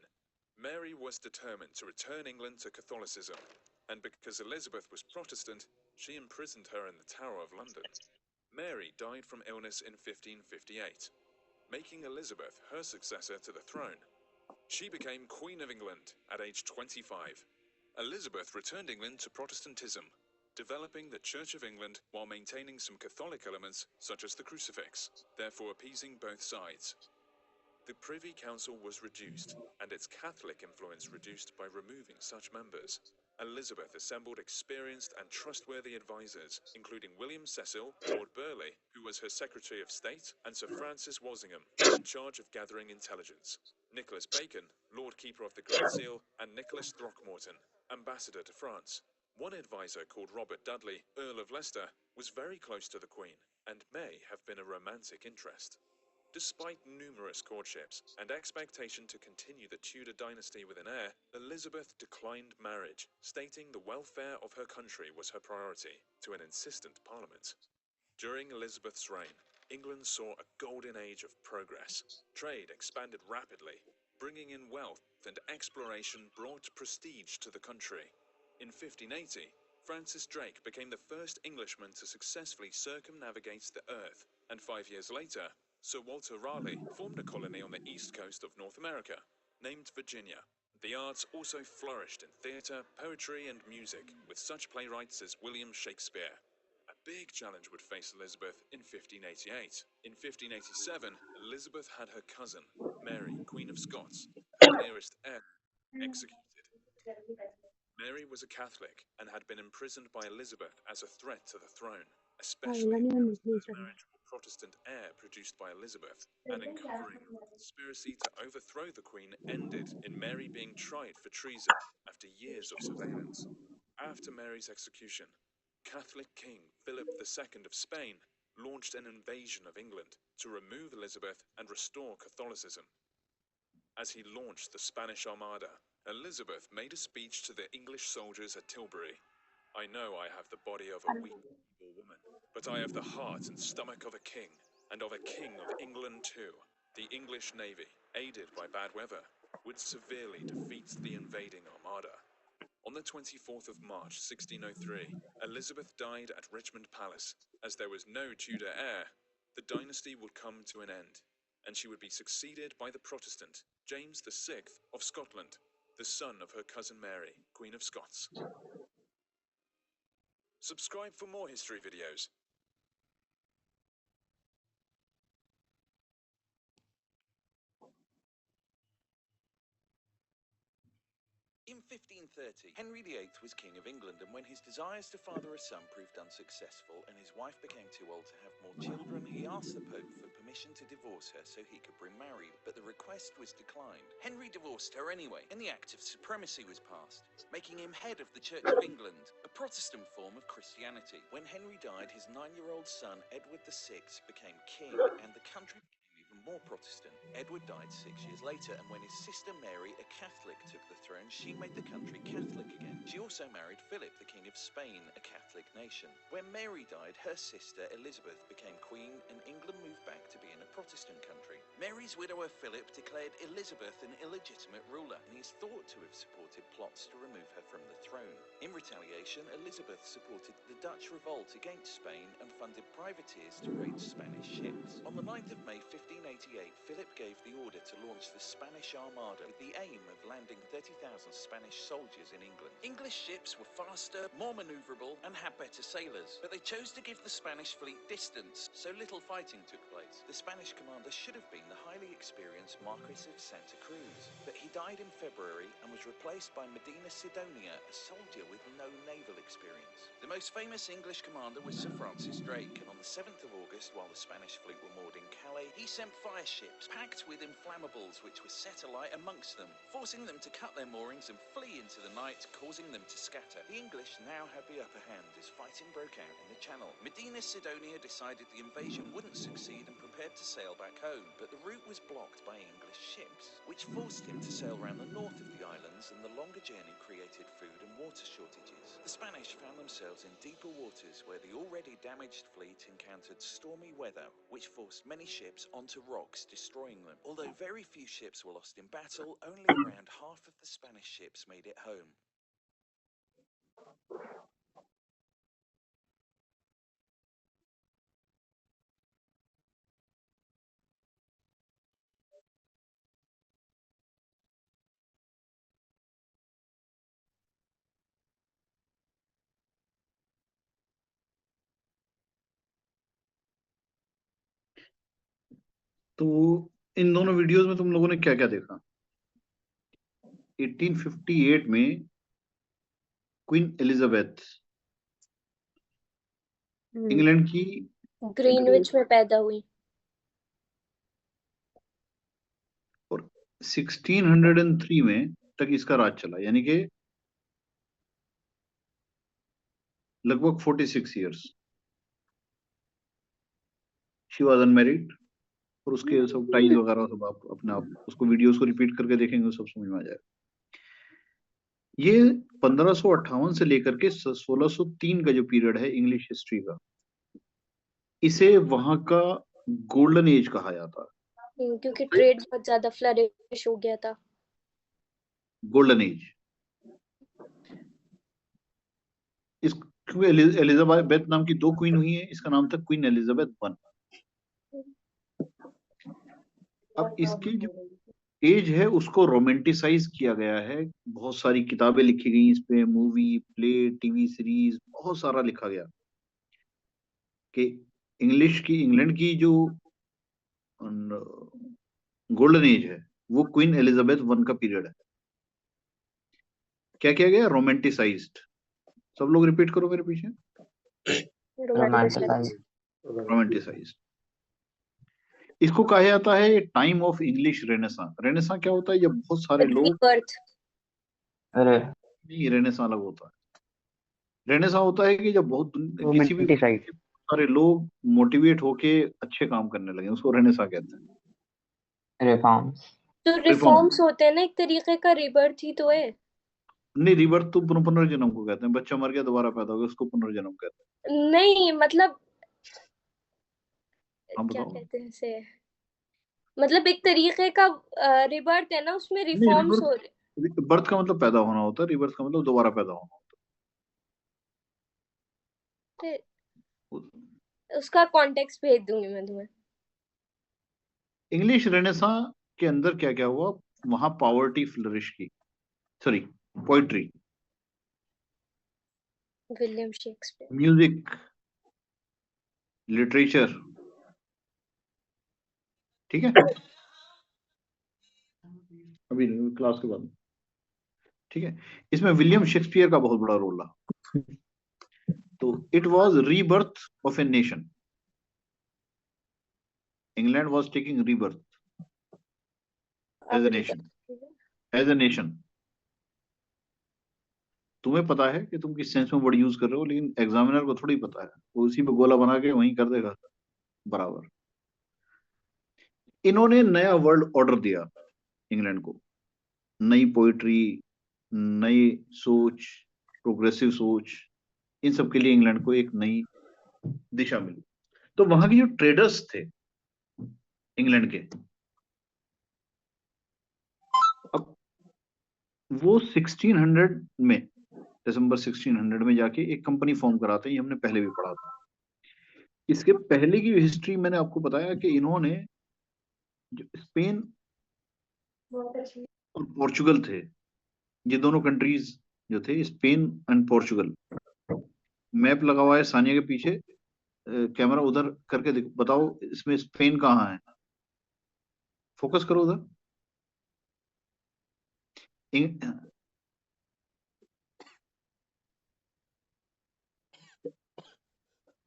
Mary was determined to return England to Catholicism, and because Elizabeth was Protestant, she imprisoned her in the Tower of London. Mary died from illness in 1558, making Elizabeth her successor to the throne. She became Queen of England at age 25. Elizabeth returned England to Protestantism, developing the Church of England while maintaining some Catholic elements such as the crucifix, therefore appeasing both sides. The Privy Council was reduced, and its Catholic influence reduced by removing such members. Elizabeth assembled experienced and trustworthy advisors, including William Cecil, Lord Burleigh, who was her Secretary of State, and Sir Francis Walsingham, in charge of gathering intelligence. Nicholas Bacon, Lord Keeper of the Great Seal, and Nicholas Throckmorton, Ambassador to France. One advisor called Robert Dudley, Earl of Leicester, was very close to the Queen and may have been a romantic interest. Despite numerous courtships and expectation to continue the Tudor dynasty with an heir, Elizabeth declined marriage, stating the welfare of her country was her priority to an insistent parliament. During Elizabeth's reign, England saw a golden age of progress. Trade expanded rapidly, bringing in wealth and exploration brought prestige to the country. In 1580, Francis Drake became the first Englishman to successfully circumnavigate the Earth, and 5 years later, Sir Walter Raleigh formed a colony on the east coast of North America, named Virginia. The arts also flourished in theatre, poetry, and music, with such playwrights as William Shakespeare. A big challenge would face Elizabeth in 1588. In 1587, Elizabeth had her cousin, Mary, Queen of Scots, the nearest heir, executed. Mary was a Catholic and had been imprisoned by Elizabeth as a threat to the throne, especially because her marriage with a Protestant heir produced by Elizabeth. An uncovering of a conspiracy to overthrow the Queen ended in Mary being tried for treason after years of surveillance. After Mary's execution, Catholic King Philip II of Spain launched an invasion of England to remove Elizabeth and restore Catholicism. As he launched the Spanish Armada, Elizabeth made a speech to the English soldiers at Tilbury. I know I have the body of a weak, feeble woman, but I have the heart and stomach of a king, and of a king of England too. The English navy, aided by bad weather, would severely defeat the invading Armada. On the 24th of March 1603, Elizabeth died at Richmond Palace. As there was no Tudor heir, the dynasty would come to an end, and she would be succeeded by the Protestant James VI of Scotland, the son of her cousin Mary, Queen of Scots. Subscribe for more history videos. In 1530, Henry VIII was King of England, and when his desires to father a son proved unsuccessful and his wife became too old to have more children, he asked the Pope for permission to divorce her so he could bring Mary, but the request was declined. Henry divorced her anyway, and the Act of Supremacy was passed, making him head of the Church of England, a Protestant form of Christianity. When Henry died, his 9-year-old son, Edward VI, became king, and the country became even more Protestant. Edward died 6 years later, and when his sister Mary, a Catholic, took the throne, she made the country Catholic again. She also married Philip, the King of Spain, a Catholic nation. When Mary died, her sister Elizabeth became queen, and England moved back to being a Protestant country. Mary's widower Philip declared Elizabeth an illegitimate ruler, and he is thought to have supported plots to remove her from the throne. In retaliation, Elizabeth supported the Dutch revolt against Spain and funded privateers to raid Spanish ships. On the 9th of May 1588, Philip gave the order to launch the Spanish Armada with the aim of landing 30,000 Spanish soldiers in England. English ships were faster, more maneuverable, and had better sailors, but they chose to give the Spanish fleet distance, so little fighting took place. The Spanish commander should have been the highly experienced Marquis of Santa Cruz, but he died in February and was replaced by Medina Sidonia, a soldier with no naval experience. The most famous English commander was Sir Francis Drake, and on the 7th of August, while the Spanish fleet were moored in Calais, he sent fire ships packed with inflammables which were set alight amongst them, forcing them to cut their moorings and flee into the night, causing them to scatter. The English now had the upper hand as fighting broke out in the Channel. Medina Sidonia decided the invasion wouldn't succeed and prepared to sail back home, but the route was blocked by English ships, which forced him to sail around the north of the islands, and the longer journey created food and water shortages. The Spanish found themselves in deeper waters where the already damaged fleet encountered stormy weather, which forced many ships onto rocks, destroying them. Although very few ships were lost in battle, only around half of the Spanish ships made it home. तो इन दोनों videos में तुम लोगों ने क्या क्या देखा? 1858 में क्वीन एलिजाबेथ इंग्लैंड की ग्रीनविच में पैदा हुई। और 1603 में तक इसका राज चला, यानी कि लगभग 46 इयर्स। शी वॉज अनमेरिड, और उसके सब टाइज वगैरह सब आप अपने आप उसको वीडियोस को रिपीट करके देखेंगे सब समझ में आ जाएगा। ये 1558 से लेकर के 1603 का जो पीरियड है इंग्लिश हिस्ट्री का, इसे वहां का गोल्डन एज कहा जाता है। क्योंकि ट्रेड बहुत ज्यादा फ्लरिश हो गया था। गोल्डन एज इस क्योंकि एलिजाबेथ नाम की 2 क्वीन हुई है, इसका नाम था क्वीन एलिजाबेथ वन। अब इसकी जो एज है उसको रोमांटिसाइज किया गया है, बहुत सारी किताबें लिखी गई इस पे, मूवी, प्ले, टीवी सीरीज, बहुत सारा लिखा गया कि इंग्लैंड की जो गोल्डन एज है वो क्वीन एलिजाबेथ वन का पीरियड है। क्या किया गया? रोमांटिसाइज्ड। सब लोग रिपीट करो मेरे पीछे। रोमांटिसाइज। रोमांटिसाइज्ड। इसको कहा जाता है time of English renaissance. Renaissance क्या होता है? जब बहुत सारे लोग, रीबर्थ। अरे नहीं, रेनेसां अलग होता है। रेनेसां होता है कि जब किसी भी रोमांटिसाइज। सारे लोग मोटिवेट होके अच्छे काम करने लगे, उसको रेनेसां कहते हैं। रिफॉर्म्स। जो रिफॉर्म्स होते हैं ना, एक तरीके का रीबर्थ ही तो है। नहीं, रिबर्थ तो पुनर्जन्म को कहते हैं। बच्चा मर गया दोबारा पैदा हो गया, उसको पुनर्जन्म कहते नहीं मतलब हैं। क्या बताओ। कहते हैं इसे, मतलब एक तरीके का रिबर्थ है ना, उसमें नहीं, रिफॉर्म्स हो रहे। बर्थ का मतलब पैदा होना होता है, रिबर्थ का मतलब दोबारा पैदा होना होता है। उसका कॉन्टेक्स्ट भेज दूंगी मैं तुम्हें। इंग्लिश रेनेसां के अंदर क्या क्या हुआ? वहां पॉवर्टी फ्लरिश की, sorry, poetry, William Shakespeare. Music, literature, ठीक है, अभी क्लास के बाद, ठीक है। इसमें विलियम शेक्सपियर का बहुत बड़ा रोल रहा। तो it was rebirth of a nation. England was taking rebirth as a nation, as a nation. तुम्हें पता है कि तुम किस सेंस में वर्ड यूज कर रहे हो, लेकिन एग्जामिनर को थोड़ी पता है, वो उसी पे गोला बना के वहीं कर देगा बराबर। इन्होंने नया वर्ल्ड ऑर्डर दिया इंग्लैंड को, नई पोइट्री, नई सोच, प्रोग्रेसिव सोच, इन सब के लिए इंग्लैंड को एक नई दिशा मिली। तो वहां के जो ट्रेडर्स थे इंग्लैंड के, अब वो 1600 में, दिसंबर 1600 में जाके एक कंपनी फॉर्म कराते हैं। ये हमने पहले भी पढ़ा था। इसके पहले की हिस्ट्री मैंने आपको बताया कि इन्होंने जो स्पेन और पोर्चुगल थे, ये दोनों कंट्रीज जो थे, स्पेन एंड पोर्चुगल, मैप लगा हुआ है सानिया के पीछे, कैमरा उधर करके बताओ इसमें स्पेन कहाँ है, फोकस करो उधर।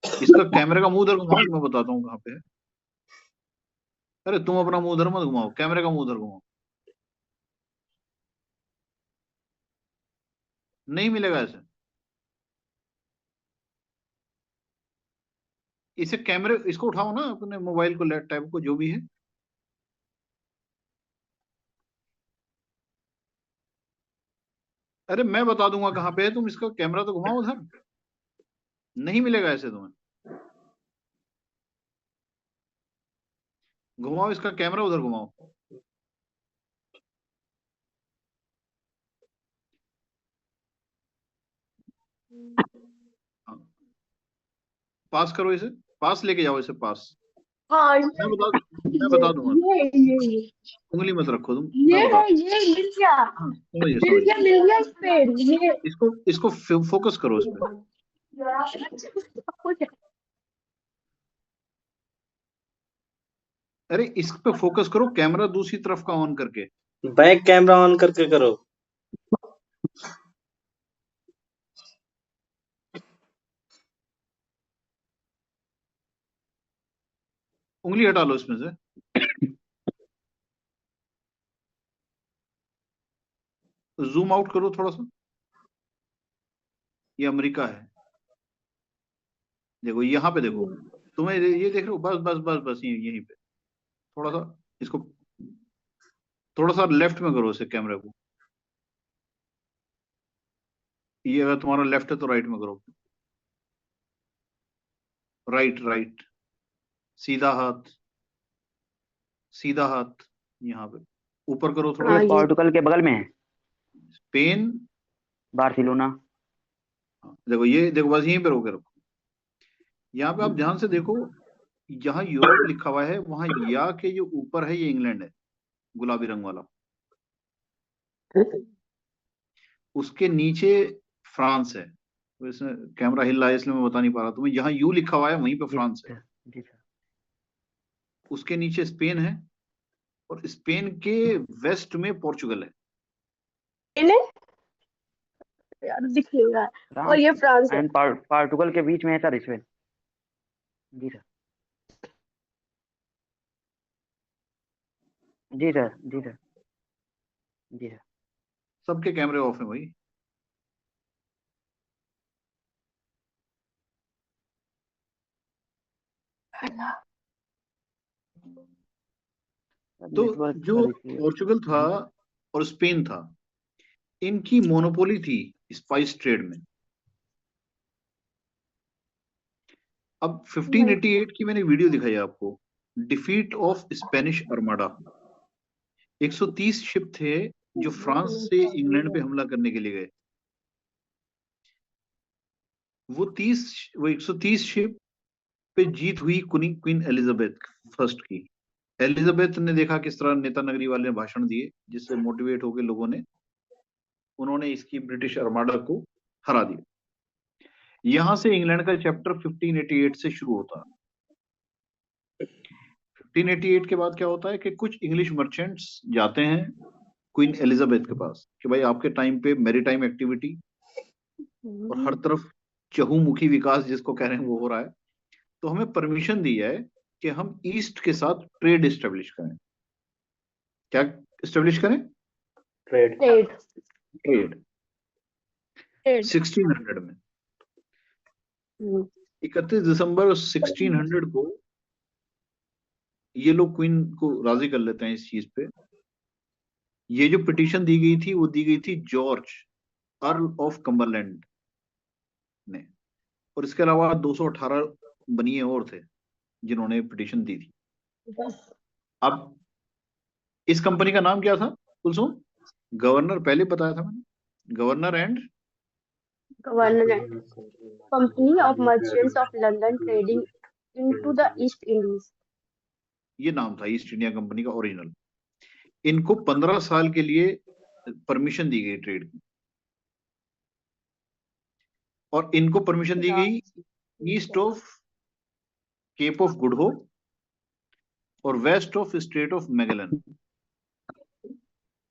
इसका कैमरे का मुंह उधर घुमाओ, मैं बताता हूँ कहाँ पे है। अरे तुम अपना मुंह उधर मत घुमाओ, कैमरे का मुंह उधर घुमाओ, नहीं मिलेगा ऐसे। इसे कैमरे, इसको उठाओ ना अपने मोबाइल को, लैपटॉप को, जो भी है। अरे मैं बता दूंगा कहाँ पे है, तुम इसका कैमरा तो घुमाओ उधर, नहीं मिलेगा ऐसे तुम्हें। घुमाओ इसका कैमरा उधर घुमाओ। हाँ, पास करो इसे, पास लेके जाओ इसे, पास। हाँ, मैं बता दूंगा, ये उंगली मत रखो तुम, ये मैं बता। है, ये मिल गया, हाँ, समझिए मिल समझिए, गया, मिल गया स्पेन। ये इसको फोकस करो इस पे। अरे इस पे फोकस करो, कैमरा दूसरी तरफ का ऑन करके। बैक कैमरा ऑन करके करो। उंगली हटा लो इसमें से, जूम आउट करो थोड़ा सा। ये अमेरिका है, देखो यहाँ पे देखो, तुम्हें ये देख रहे हो, बस बस बस बस यहीं पे थोड़ा सा इसको थोड़ा सा लेफ्ट में करो इसे कैमरे को। ये अगर तुम्हारा लेफ्ट है तो राइट में करो। राइट राइट, सीधा हाथ, सीधा हाथ, यहाँ पे ऊपर करो थोड़ा। हाँ, ये पोर्टुगल के बगल में है स्पेन, बार्सिलोना। देखो ये देखो, बस यहीं पे रोके रखो। यहाँ पे आप ध्यान से देखो, जहाँ यूरोप लिखा हुआ है वहां या के जो ऊपर है ये इंग्लैंड है, गुलाबी रंग वाला। उसके नीचे फ्रांस है। तो इसमें कैमरा हिल रहा है इसलिए मैं बता नहीं पा रहा तुम्हें। जहाँ यू लिखा हुआ है वहीं पे फ्रांस है। जी सर। उसके नीचे स्पेन है, और स्पेन के वेस्ट में पोर्चुगल है। इन्हें यार दिख नहीं रहा है, और ये फ्रांस है। एंड पोर्टुगल के बीच में है सर स्पेन। जी सर, जी सर, जी सर, जी सर। सबके कैमरे ऑफ है भाई। तो नेटवर्क जो सर इसलिए। पोर्चुगल था और स्पेन था, इनकी मोनोपोली थी स्पाइस ट्रेड में। अब 1588 की मैंने वीडियो दिखाई आपको, defeat of Spanish armada. 130 ship थे जो फ्रांस से इंग्लैंड पे हमला करने के लिए गए। वो 130 शिप पे जीत हुई क्वीन एलिजाबेथ फर्स्ट की। एलिजाबेथ ने देखा किस तरह नेता नगरी वाले ने भाषण दिए, जिससे मोटिवेट होकर लोगों ने, उन्होंने इसकी ब्रिटिश आर्माडा को हरा दिया। यहां से इंग्लैंड का चैप्टर 1588 से शुरू होता है। 1588 के बाद क्या होता है कि कुछ इंग्लिश मर्चेंट्स जाते हैं क्वीन एलिजाबेथ के पास कि भाई आपके टाइम पे मैरीटाइम एक्टिविटी और हर तरफ चहुमुखी विकास जिसको कह रहे हैं वो हो रहा है, तो हमें परमिशन दी है कि हम ईस्ट के साथ ट्रेड एस्टेब्लिश करें। क्या एस्टेब्लिश करें? ट्रेड। ट्रेड। ट्रेड। ट्रेड। 1600 में 31 दिसंबर 1600 को ये लोग क्वीन को राजी कर लेते हैं इस चीज पे। ये जो पिटीशन दी गई थी वो दी गई थी जॉर्ज अर्ल ऑफ कम्बरलैंड ने, और इसके अलावा 218 बनिए और थे जिन्होंने पिटीशन दी थी। अब इस कंपनी का नाम क्या था कुलसुम? गवर्नर, पहले बताया था मैंने, governor and government company of merchants of London trading into the east Indies. ये नाम था ईस्ट इंडिया कंपनी का ओरिजिनल। इनको 15 साल के लिए परमिशन दी गई ट्रेड की, और इनको परमिशन दी गई east of Cape of Good Hope और west of Strait of Magellan.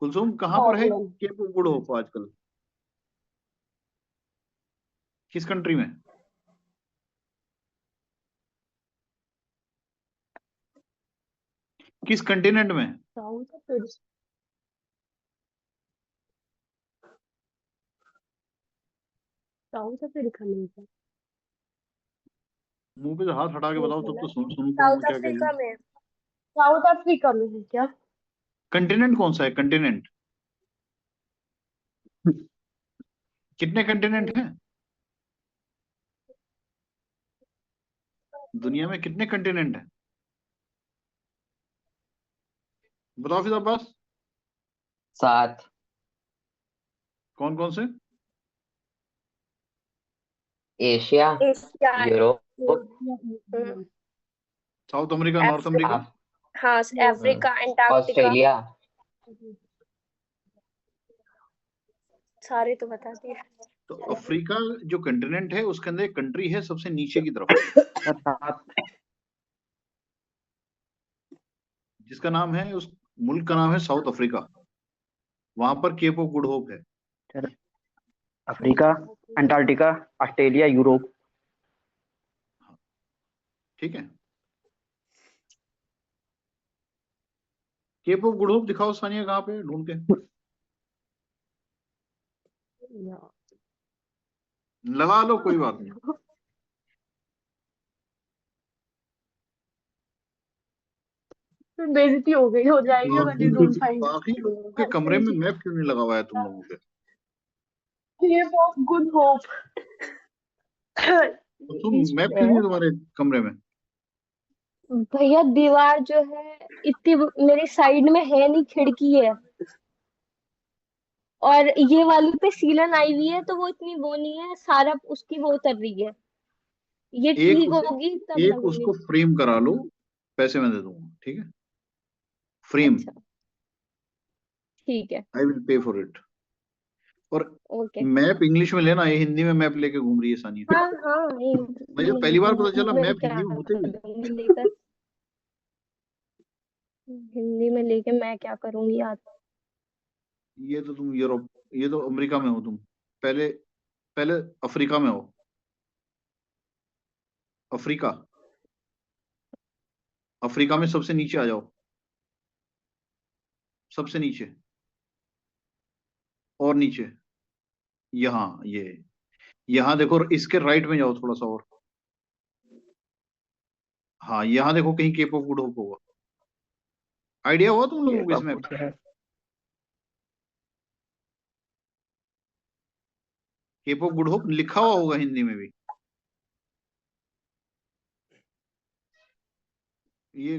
Kulsum कहां पर है केप ऑफ गुड होप आजकल? किस कंट्री में? किस कंटिनेंट में? साउथ अफ्रीका में है। मुंह पे से हाथ हटा के बताओ तब तो सुन सुन साउथ क्या कह रहे अफ्रीका हैं। में। साउथ अफ्रीका में है क्या? कंटिनेंट कौन सा है? कंटिनेंट कितने कंटिनेंट हैं दुनिया में? कितने कंटिनेंट हैं बताओ फिर अब्बास। 7। कौन कौन से? Asia, Asia. Europe, south America, north America, हाँ, अफ्रीका, अंटार्कटिका, ऑस्ट्रेलिया। सारे तो बता दिए। तो अफ्रीका जो कंटिनेंट है उसके अंदर एक कंट्री है सबसे नीचे की तरफ, जिसका नाम है, उस मुल्क का नाम है साउथ अफ्रीका। वहां पर केप ऑफ गुड होप है। Africa, Antarctica, Australia, Europe. ठीक है, केप ऑफ गुड होप दिखाओ सानिया, कहाँ पे ढूंढ के लगा लो, कोई बात नहीं। बेइज्जती हो जाएगी अगर यू डोंट फाइंड बाकी लोगों के कमरे में मैप क्यों नहीं लगा हुआ है तुम लोगों के? Cape of Good Hope. तो तुम मैप क्यों नहीं है तुम्हारे कमरे में? भैया दीवार जो है इतनी मेरी साइड में है नहीं, खिड़की है, और ये वाली पे सीलन आई हुई है तो वो इतनी वो नहीं है, सारा उसकी वो उतर रही है, ये एक ठीक होगी तब एक लगूंगी। उसको फ्रेम करा लो, पैसे मैं दे दूंगा, ठीक है? फ्रेम, अच्छा ठीक है, I will pay for it. और ओके। मैप इंग्लिश में लेना, ये हिंदी में मैप लेके घूम रही है सानिया। हाँ हाँ, मुझे पहली बार पता चला मैं मैप क्या हिंदी में होते भी। करूंगी लेकर, हिंदी में लेके मैं क्या करूंगी आज। ये तो तुम यूरोप, ये तो अमेरिका में हो तुम। पहले पहले अफ्रीका में हो। अफ्रीका, अफ्रीका में सबसे नीचे आ जाओ, सबसे नीचे और नीचे, यहाँ ये, यहाँ देखो, इसके राइट में जाओ थोड़ा सा और, हाँ यहाँ देखो कहीं केप ऑफ गुड होप होगा। आइडिया हुआ तुम लोगों को इस map? Cape of Good Hope लिखा हुआ होगा हिंदी में भी। ये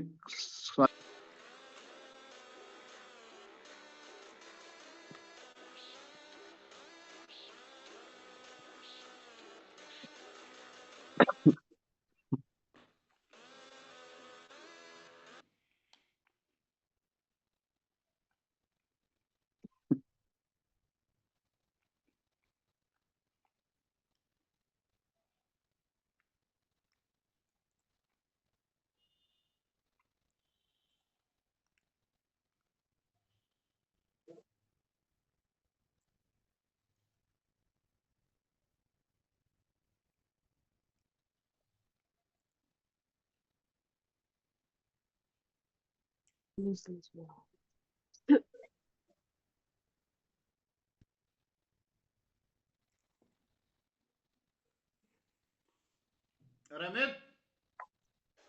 रमित,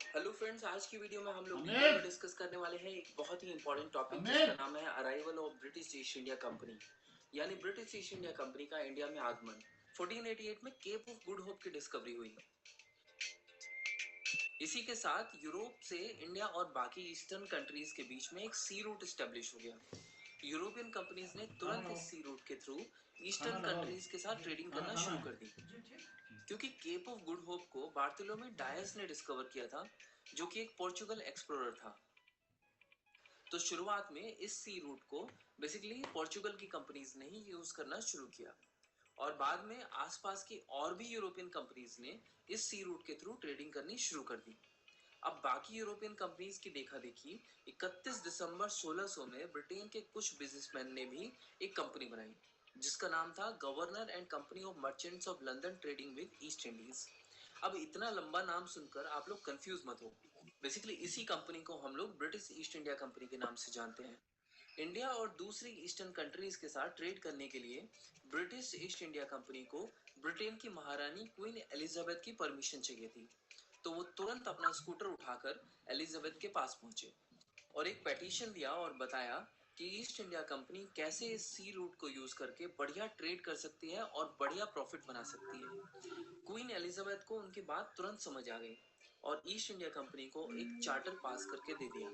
हेलो फ्रेंड्स, आज की वीडियो में हम लोग डिटेल में डिस्कस करने वाले हैं एक बहुत ही इंपॉर्टेंट टॉपिक जिसका नाम है arrival of British east India company, यानी ब्रिटिश ईस्ट इंडिया कंपनी का इंडिया में आगमन। 1488 में केप ऑफ गुड होप की डिस्कवरी हुई। इसी के साथ यूरोप से इंडिया और बाकी ईस्टर्न कंट्रीज के बीच में एक सी रूट एस्टेब्लिश हो गया। यूरोपियन कंपनीज ने तुरंत इस सी रूट के थ्रू ईस्टर्न कंट्रीज के साथ ट्रेडिंग करना शुरू कर दी, क्योंकि केप ऑफ गुड होप को बार्थोलोमे डायस ने डिस्कवर किया था, जो कि एक पोर्चुगल एक्सप्लोरर था। तो शुरुआत में इस सी रूट को बेसिकली पोर्चुगल की कंपनीज ने ही यूज करना शुरू किया, और बाद में आसपास की और भी यूरोपियन कंपनीज ने इस सी रूट के थ्रू ट्रेडिंग करनी शुरू कर दी। अब बाकी यूरोपियन कंपनीज की देखा देखी 31 दिसंबर 1600 में ब्रिटेन के कुछ बिजनेसमैन ने भी एक कंपनी बनाई, जिसका नाम था governor and company of merchants of London trading with east Indies. अब इतना लंबा नाम सुनकर आप लोग कंफ्यूज मत हो। बेसिकली इसी कंपनी को हम लोग ब्रिटिश ईस्ट इंडिया कंपनी के नाम से जानते हैं। इंडिया और दूसरी ईस्टर्न कंट्रीज के साथ ट्रेड करने के लिए ब्रिटिश ईस्ट इंडिया कंपनी को ब्रिटेन की महारानी क्वीन एलिजाबेथ की परमिशन चाहिए थी। तो वो तुरंत अपना स्कूटर उठाकर एलिजाबेथ के पास पहुंचे और एक पेटिशन दिया और बताया कि ईस्ट इंडिया कंपनी कैसे इस सी रूट को यूज करके बढ़िया ट्रेड कर सकती है और बढ़िया प्रॉफिट बना सकती है। क्वीन एलिजाबेथ को उनकी बात तुरंत समझ आ गई और ईस्ट इंडिया कंपनी को एक चार्टर पास करके दे दिया।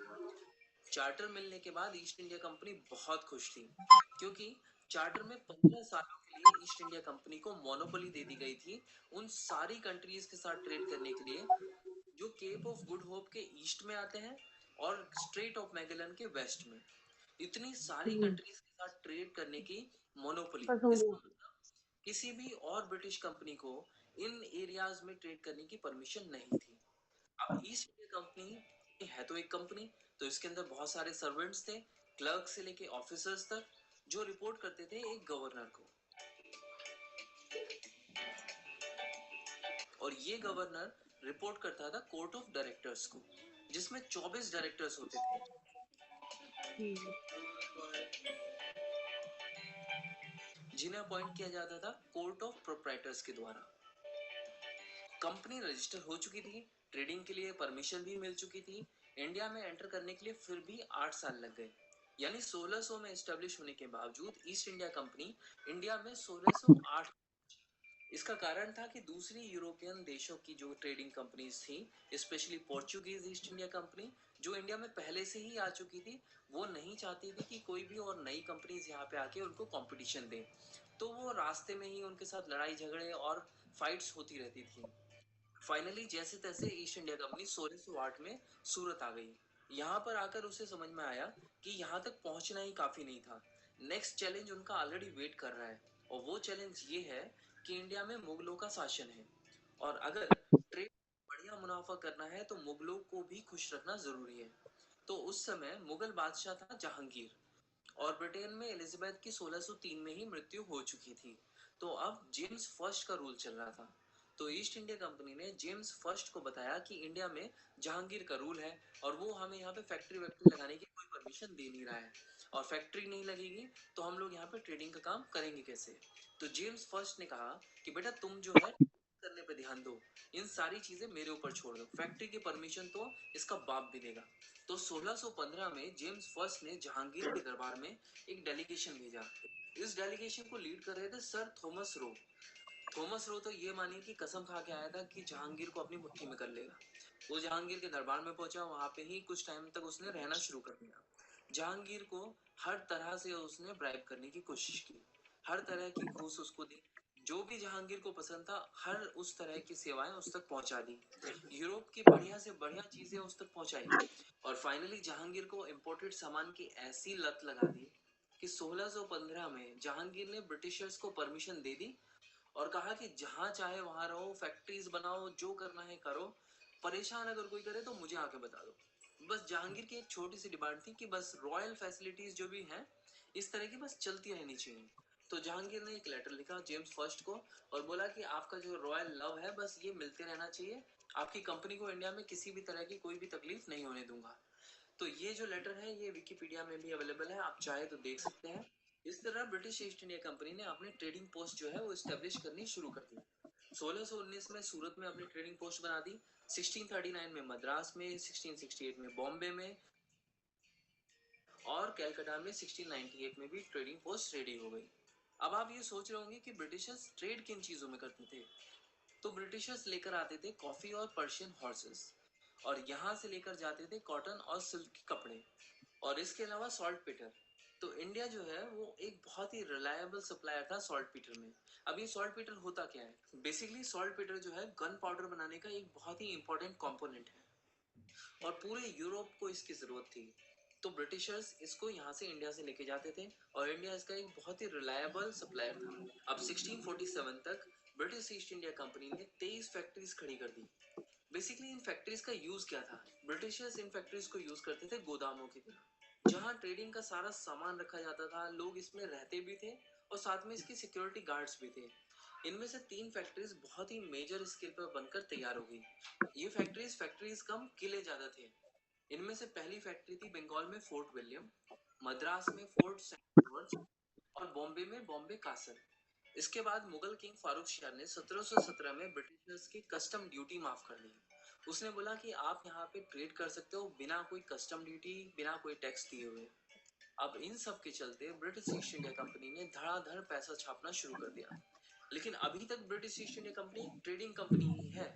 चार्टर मिलने के बाद ईस्ट इंडिया कंपनी बहुत खुश थी, क्योंकि चार्टर में 15 सालों के लिए ईस्ट इंडिया कंपनी को मोनोपोली दे दी गई थी उन सारी कंट्रीज के साथ ट्रेड करने के लिए जो केप ऑफ गुड होप के ईस्ट में आते हैं और स्ट्रेट ऑफ मैगेलन के वेस्ट में। इतनी सारी कंट्रीज के साथ ट्रेड करने की मोनोपोली, इसका मतलब किसी भी और ब्रिटिश कंपनी को इन एरियाज में ट्रेड करने की परमिशन नहीं थी। अब ईस्ट इंडिया कंपनी है तो एक कंपनी, तो इसके अंदर बहुत सारे सर्वेंट्स थे, क्लर्क से लेके ऑफिसर्स तक, जो रिपोर्ट करते थे एक गवर्नर को, और ये गवर्नर रिपोर्ट करता था कोर्ट ऑफ डायरेक्टर्स को, जिसमें 24 डायरेक्टर्स होते थे, जिन्हें अपॉइंट किया जाता था कोर्ट ऑफ प्रोप्राइटर्स के द्वारा। कंपनी रजिस्टर हो चुकी थी, ट्रेडिंग के लिए परमिशन भी मिल चुकी थी, इंडिया में एंटर करने के लिए फिर भी 8 साल लग गए। यानी 1600 में एस्टेब्लिश होने के बावजूद ईस्ट इंडिया कंपनी इंडिया में 1608। इसका कारण था कि दूसरी यूरोपियन देशों की जो ट्रेडिंग कंपनीज थी, specially Portuguese east India company जो इंडिया में पहले से ही आ चुकी थी, वो नहीं चाहती थी कि कोई भी और नई कंपनीज यहाँ पे आके उनको कंपटीशन दे। तो वो रास्ते में ही उनके साथ लड़ाई झगड़े और फाइट्स होती रहती थी। फाइनली जैसे तैसे ईस्ट इंडिया कंपनी 1608 में सूरत आ गई। यहाँ पर आकर उसे समझ में आया कि यहाँ तक पहुंचना ही काफी नहीं था। नेक्स्ट चैलेंज उनका ऑलरेडी वेट कर रहा है, और वो चैलेंज ये है कि इंडिया में मुगलों का शासन है, और अगर ट्रेड बढ़िया मुनाफा करना है तो मुगलों को भी खुश रखना जरूरी है। तो उस समय मुगल बादशाह था जहांगीर, और ब्रिटेन में एलिजाबेथ की 1603 में ही मृत्यु हो चुकी थी। तो अब जेम्स फर्स्ट का रूल चल रहा था। तो ईस्ट इंडिया कंपनी ने जेम्स फर्स्ट को बताया कि इंडिया में जहांगीर का रूल है, और वो हमें यहाँ पे फैक्ट्री लगाने की कोई परमिशन दे नहीं रहा है, और फैक्ट्री नहीं लगेगी तो हम लोग यहाँ पे ट्रेडिंग का काम करेंगे कैसे। तो जेम्स फर्स्ट ने कहा कि बेटा तुम जो है करने पे ध्यान दो, इन सारी चीजें मेरे ऊपर छोड़ दो, फैक्ट्री की परमिशन तो इसका बाप भी देगा। तो 1615 में जेम्स फर्स्ट ने जहांगीर के दरबार में एक डेलीगेशन भेजा। इस डेलीगेशन को लीड कर रहे थे sir Thomas Roe. Thomas Roe तो ये मानिए कि कसम खा के आया था कि जहांगीर को अपनी मुट्ठी में कर लेगा। वो जहांगीर के दरबार में पहुंचा, वहां पे ही कुछ टाइम तक उसने रहना शुरू कर दिया। जहांगीर को हर तरह से उसने ब्राइब करने की कोशिश की, हर तरह की घूस उसको दी, जो भी जहांगीर को पसंद था हर उस तरह की सेवाएं उस तक पहुंचा दी, यूरोप की बढ़िया से बढ़िया चीजें उस तक पहुंचाई, और फाइनली जहांगीर को इंपोर्टेड सामान की ऐसी लत लगा दी कि 1615 में जहांगीर ने ब्रिटिशर्स को परमिशन दे दी और कहा कि जहां चाहे वहां रहो, फैक्ट्रीज बनाओ, जो करना है करो, परेशान अगर कोई करे तो मुझे आके बता दो। बस जहांगीर की एक छोटी सी डिमांड थी कि बस रॉयल फैसिलिटीज जो भी हैं इस तरह की बस चलती रहनी चाहिए। तो जहांगीर ने एक लेटर लिखा जेम्स फर्स्ट को और बोला कि आपका जो रॉयल लव है बस ये मिलते रहना चाहिए, आपकी कंपनी को इंडिया में किसी भी तरह की कोई भी तकलीफ नहीं होने दूंगा। तो ये जो लेटर है ये विकिपीडिया में भी अवेलेबल है, आप चाहे तो देख सकते हैं। इस तरह ब्रिटिश ईस्ट इंडिया कंपनी ने अपनी ट्रेडिंग पोस्ट जो है वो एस्टेब्लिश करनी शुरू कर दी। 1619 में सूरत में अपनी ट्रेडिंग पोस्ट बना दी, 1639 में मद्रास में, 1668 में बॉम्बे में, और कलकत्ता में 1698 में भी ट्रेडिंग पोस्ट रेडी हो गई। अब आप ये सोच रहे होंगे कि ब्रिटिशर्स ट्रेड किन चीजों में करते थे। तो ब्रिटिशर्स लेकर आते थे कॉफी और पर्शियन हॉर्सेस, और यहाँ से लेकर जाते थे कॉटन और सिल्क के कपड़े, और इसके अलावा सॉल्ट पीटर। तो इंडिया जो है वो एक बहुत ही रिलायबल सप्लायर था सॉल्ट पीटर में। अब ये सॉल्ट पीटर होता क्या है, बेसिकली सॉल्ट पीटर जो है गन पाउडर बनाने का एक बहुत ही इंपॉर्टेंट कंपोनेंट है, और पूरे यूरोप को इसकी जरूरत थी। तो ब्रिटिशर्स इसको यहाँ से इंडिया से लेके जाते थे, और इंडिया इसका एक बहुत ही रिलायबल सप्लायर था। अब 1647 तक ब्रिटिश ईस्ट इंडिया कंपनी ने 23 फैक्ट्रीज खड़ी कर दी। बेसिकली इन फैक्ट्रीज का यूज क्या था, ब्रिटिशर्स इन फैक्ट्रीज को यूज करते थे गोदामों की तरह, जहां ट्रेडिंग का सारा सामान रखा जाता था, लोग इसमें रहते भी थे और साथ में इसकी सिक्योरिटी गार्ड्स भी थे। इनमें से 3 फैक्ट्रीज बहुत ही मेजर स्केल पर बनकर तैयार हो गई। ये फैक्ट्रीज कम, किले ज्यादा थे। इनमें से पहली फैक्ट्री थी बंगाल में फोर्ट विलियम, मद्रास में फोर्ट सेंट जॉर्ज, और बॉम्बे में बॉम्बे कासल। इसके बाद मुगल किंग फारूक शाह ने 1717 में ब्रिटिशर्स की कस्टम ड्यूटी माफ कर दी। उसने बोला कि आप यहाँ पे ट्रेड कर सकते हो बिना कोई कस्टम ड्यूटी, बिना कोई टैक्स दिए हुए। अब इन सब के चलते ब्रिटिश ईस्ट इंडिया कंपनी ने धड़ाधड़ पैसा छापना शुरू कर दिया। लेकिन अभी तक ब्रिटिश ईस्ट इंडिया कंपनी एक ट्रेडिंग कंपनी ही है।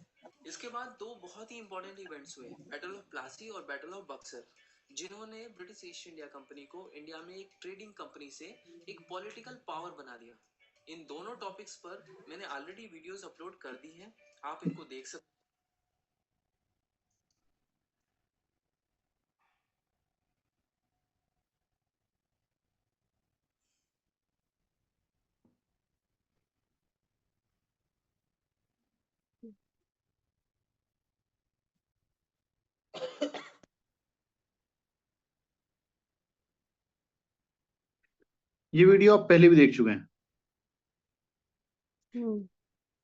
इसके बाद 2 बहुत ही इंपॉर्टेंट इवेंट्स हुए, बैटल ऑफ प्लासी और बैटल ऑफ बक्सर, जिन्होंने ब्रिटिश ईस्ट इंडिया कंपनी को इंडिया में एक ट्रेडिंग कंपनी से एक पॉलिटिकल पावर बना दिया। इन दोनों टॉपिक्स पर मैंने ऑलरेडी वीडियोस अपलोड कर दी हैं, आप इनको देख सकते ये वीडियो आप पहले भी देख चुके हैं।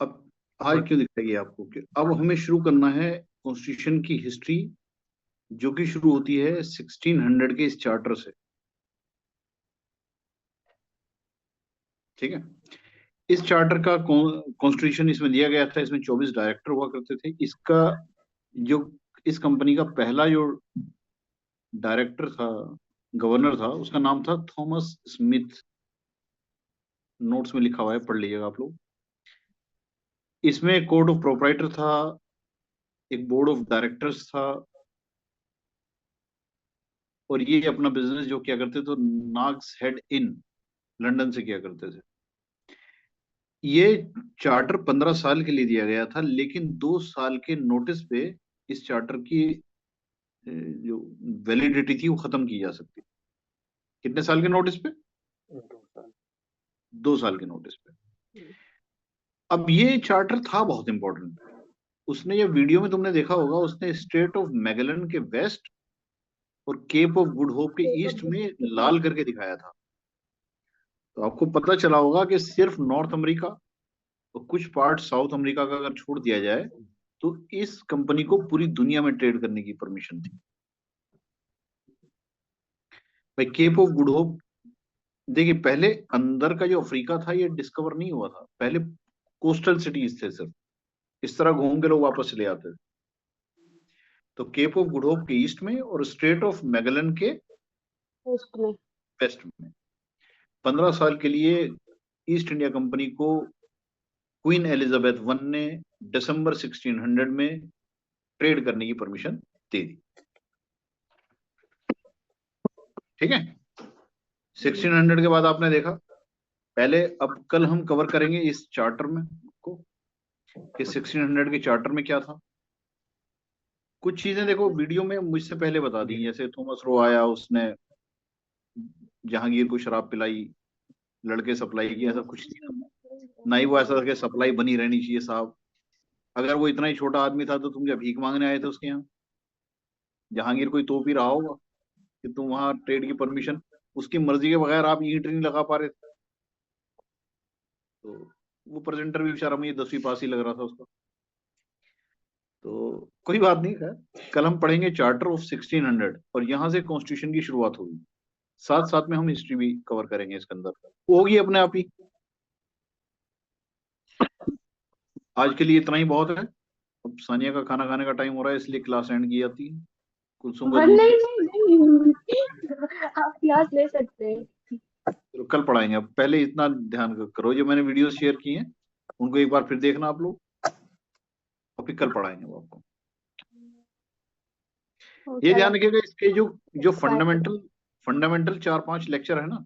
अब आज क्यों दिखाइए आपको कि अब हमें शुरू करना है कॉन्स्टिट्यूशन की हिस्ट्री, जो कि शुरू होती है 1600 के इस चार्टर से। ठीक है, इस चार्टर का कॉन्स्टिट्यूशन इसमें दिया गया था, इसमें 24 डायरेक्टर हुआ करते थे। इसका जो इस कंपनी का पहला जो डायरेक्टर था, गवर्नर था, उसका नाम था थॉमस स्मिथ। नोट्स में लिखा हुआ है, पढ़ लीजिएगा आप लोग। इसमें कोड ऑफ प्रोप्राइटर था, एक बोर्ड ऑफ डायरेक्टर्स था, और ये अपना बिजनेस जो किया करते थे नाग्स हेड इन लंदन से किया करते थे। ये चार्टर 15 साल के लिए दिया गया था, लेकिन 2 साल के नोटिस पे इस चार्टर की जो वैलिडिटी थी वो खत्म की जा सकती। कितने साल के नोटिस पे? 2 साल के नोटिस पे। अब ये चार्टर था बहुत इंपॉर्टेंट। उसने, ये वीडियो में तुमने देखा होगा, उसने स्ट्रेट ऑफ मैगेलन के वेस्ट और केप ऑफ गुड होप के ईस्ट में लाल करके दिखाया था। तो आपको पता चला होगा कि सिर्फ नॉर्थ अमेरिका और कुछ पार्ट साउथ अमेरिका का अगर छोड़ दिया जाए तो इस कंपनी को पूरी दुनिया में ट्रेड करने की परमिशन थी। भाई केप ऑफ गुड होप देखिए, पहले अंदर का जो अफ्रीका था ये डिस्कवर नहीं हुआ था। पहले कोस्टल सिटीज थे, सिर्फ इस तरह घूम के लोग वापस चले आते थे। तो केप ऑफ गुड होप के ईस्ट में और स्ट्रेट ऑफ मैगेलन के वेस्ट में 15 साल के लिए ईस्ट इंडिया कंपनी को क्वीन एलिजाबेथ वन ने दिसंबर 1600 में ट्रेड करने की परमिशन दे दी। ठीक है, 1600 के बाद आपने देखा पहले, अब कल हम कवर करेंगे इस चार्टर में को कि 1600 के चार्टर में क्या था। कुछ चीजें देखो वीडियो में मुझसे पहले बता दी, जैसे थॉमस रो आया, उसने जहांगीर को शराब पिलाई, लड़के सप्लाई किया, ऐसा कुछ नहीं ही वो ऐसा कि सप्लाई बनी रहनी चाहिए साहब। अगर वो इतना ही छोटा आदमी था तो तुम क्या भीख मांगने आए थे उसके यहाँ? जहांगीर कोई तोप ही रहा होगा कि तुम वहां ट्रेड की परमिशन, उसकी मर्जी के बगैर आप ईंट नहीं लगा पा रहे थे। तो वो प्रेजेंटर भी बेचारा, मुझे 10वीं पास ही लग रहा था उसका। तो कोई बात नहीं है, कल हम पढ़ेंगे चार्टर ऑफ 1600 और यहाँ से कॉन्स्टिट्यूशन की शुरुआत होगी। साथ साथ में हम हिस्ट्री भी कवर करेंगे इसके अंदर, वो होगी अपने आप ही। आज के लिए इतना ही बहुत है। अब सानिया का खाना खाने का टाइम हो रहा है, इसलिए क्लास एंड की जाती है। कुलसुम का नहीं दूसरे नहीं, आप क्लास ले सकते हैं। तो कल पढ़ाएंगे। अब पहले इतना ध्यान करो, जो मैंने वीडियो शेयर की हैं उनको एक बार फिर देखना आप लोग, और फिर कल पढ़ाएंगे वो आपको। ये ध्यान रखिएगा, इसके जो फंडामेंटल 4-5 लेक्चर है ना,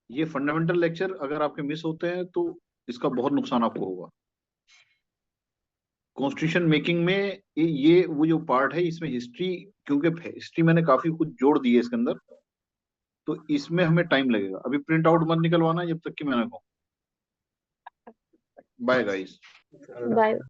ये फंडामेंटल लेक्चर अगर आपके मिस होते हैं तो इसका बहुत नुकसान आपको होगा। कॉन्स्टिट्यूशन मेकिंग में ये वो जो पार्ट है, इसमें हिस्ट्री, क्योंकि हिस्ट्री मैंने काफी कुछ जोड़ दी है इसके अंदर, तो इसमें हमें टाइम लगेगा। अभी प्रिंट आउट मत निकलवाना जब तक कि मैंने कहूँ। Bye guys. बाय।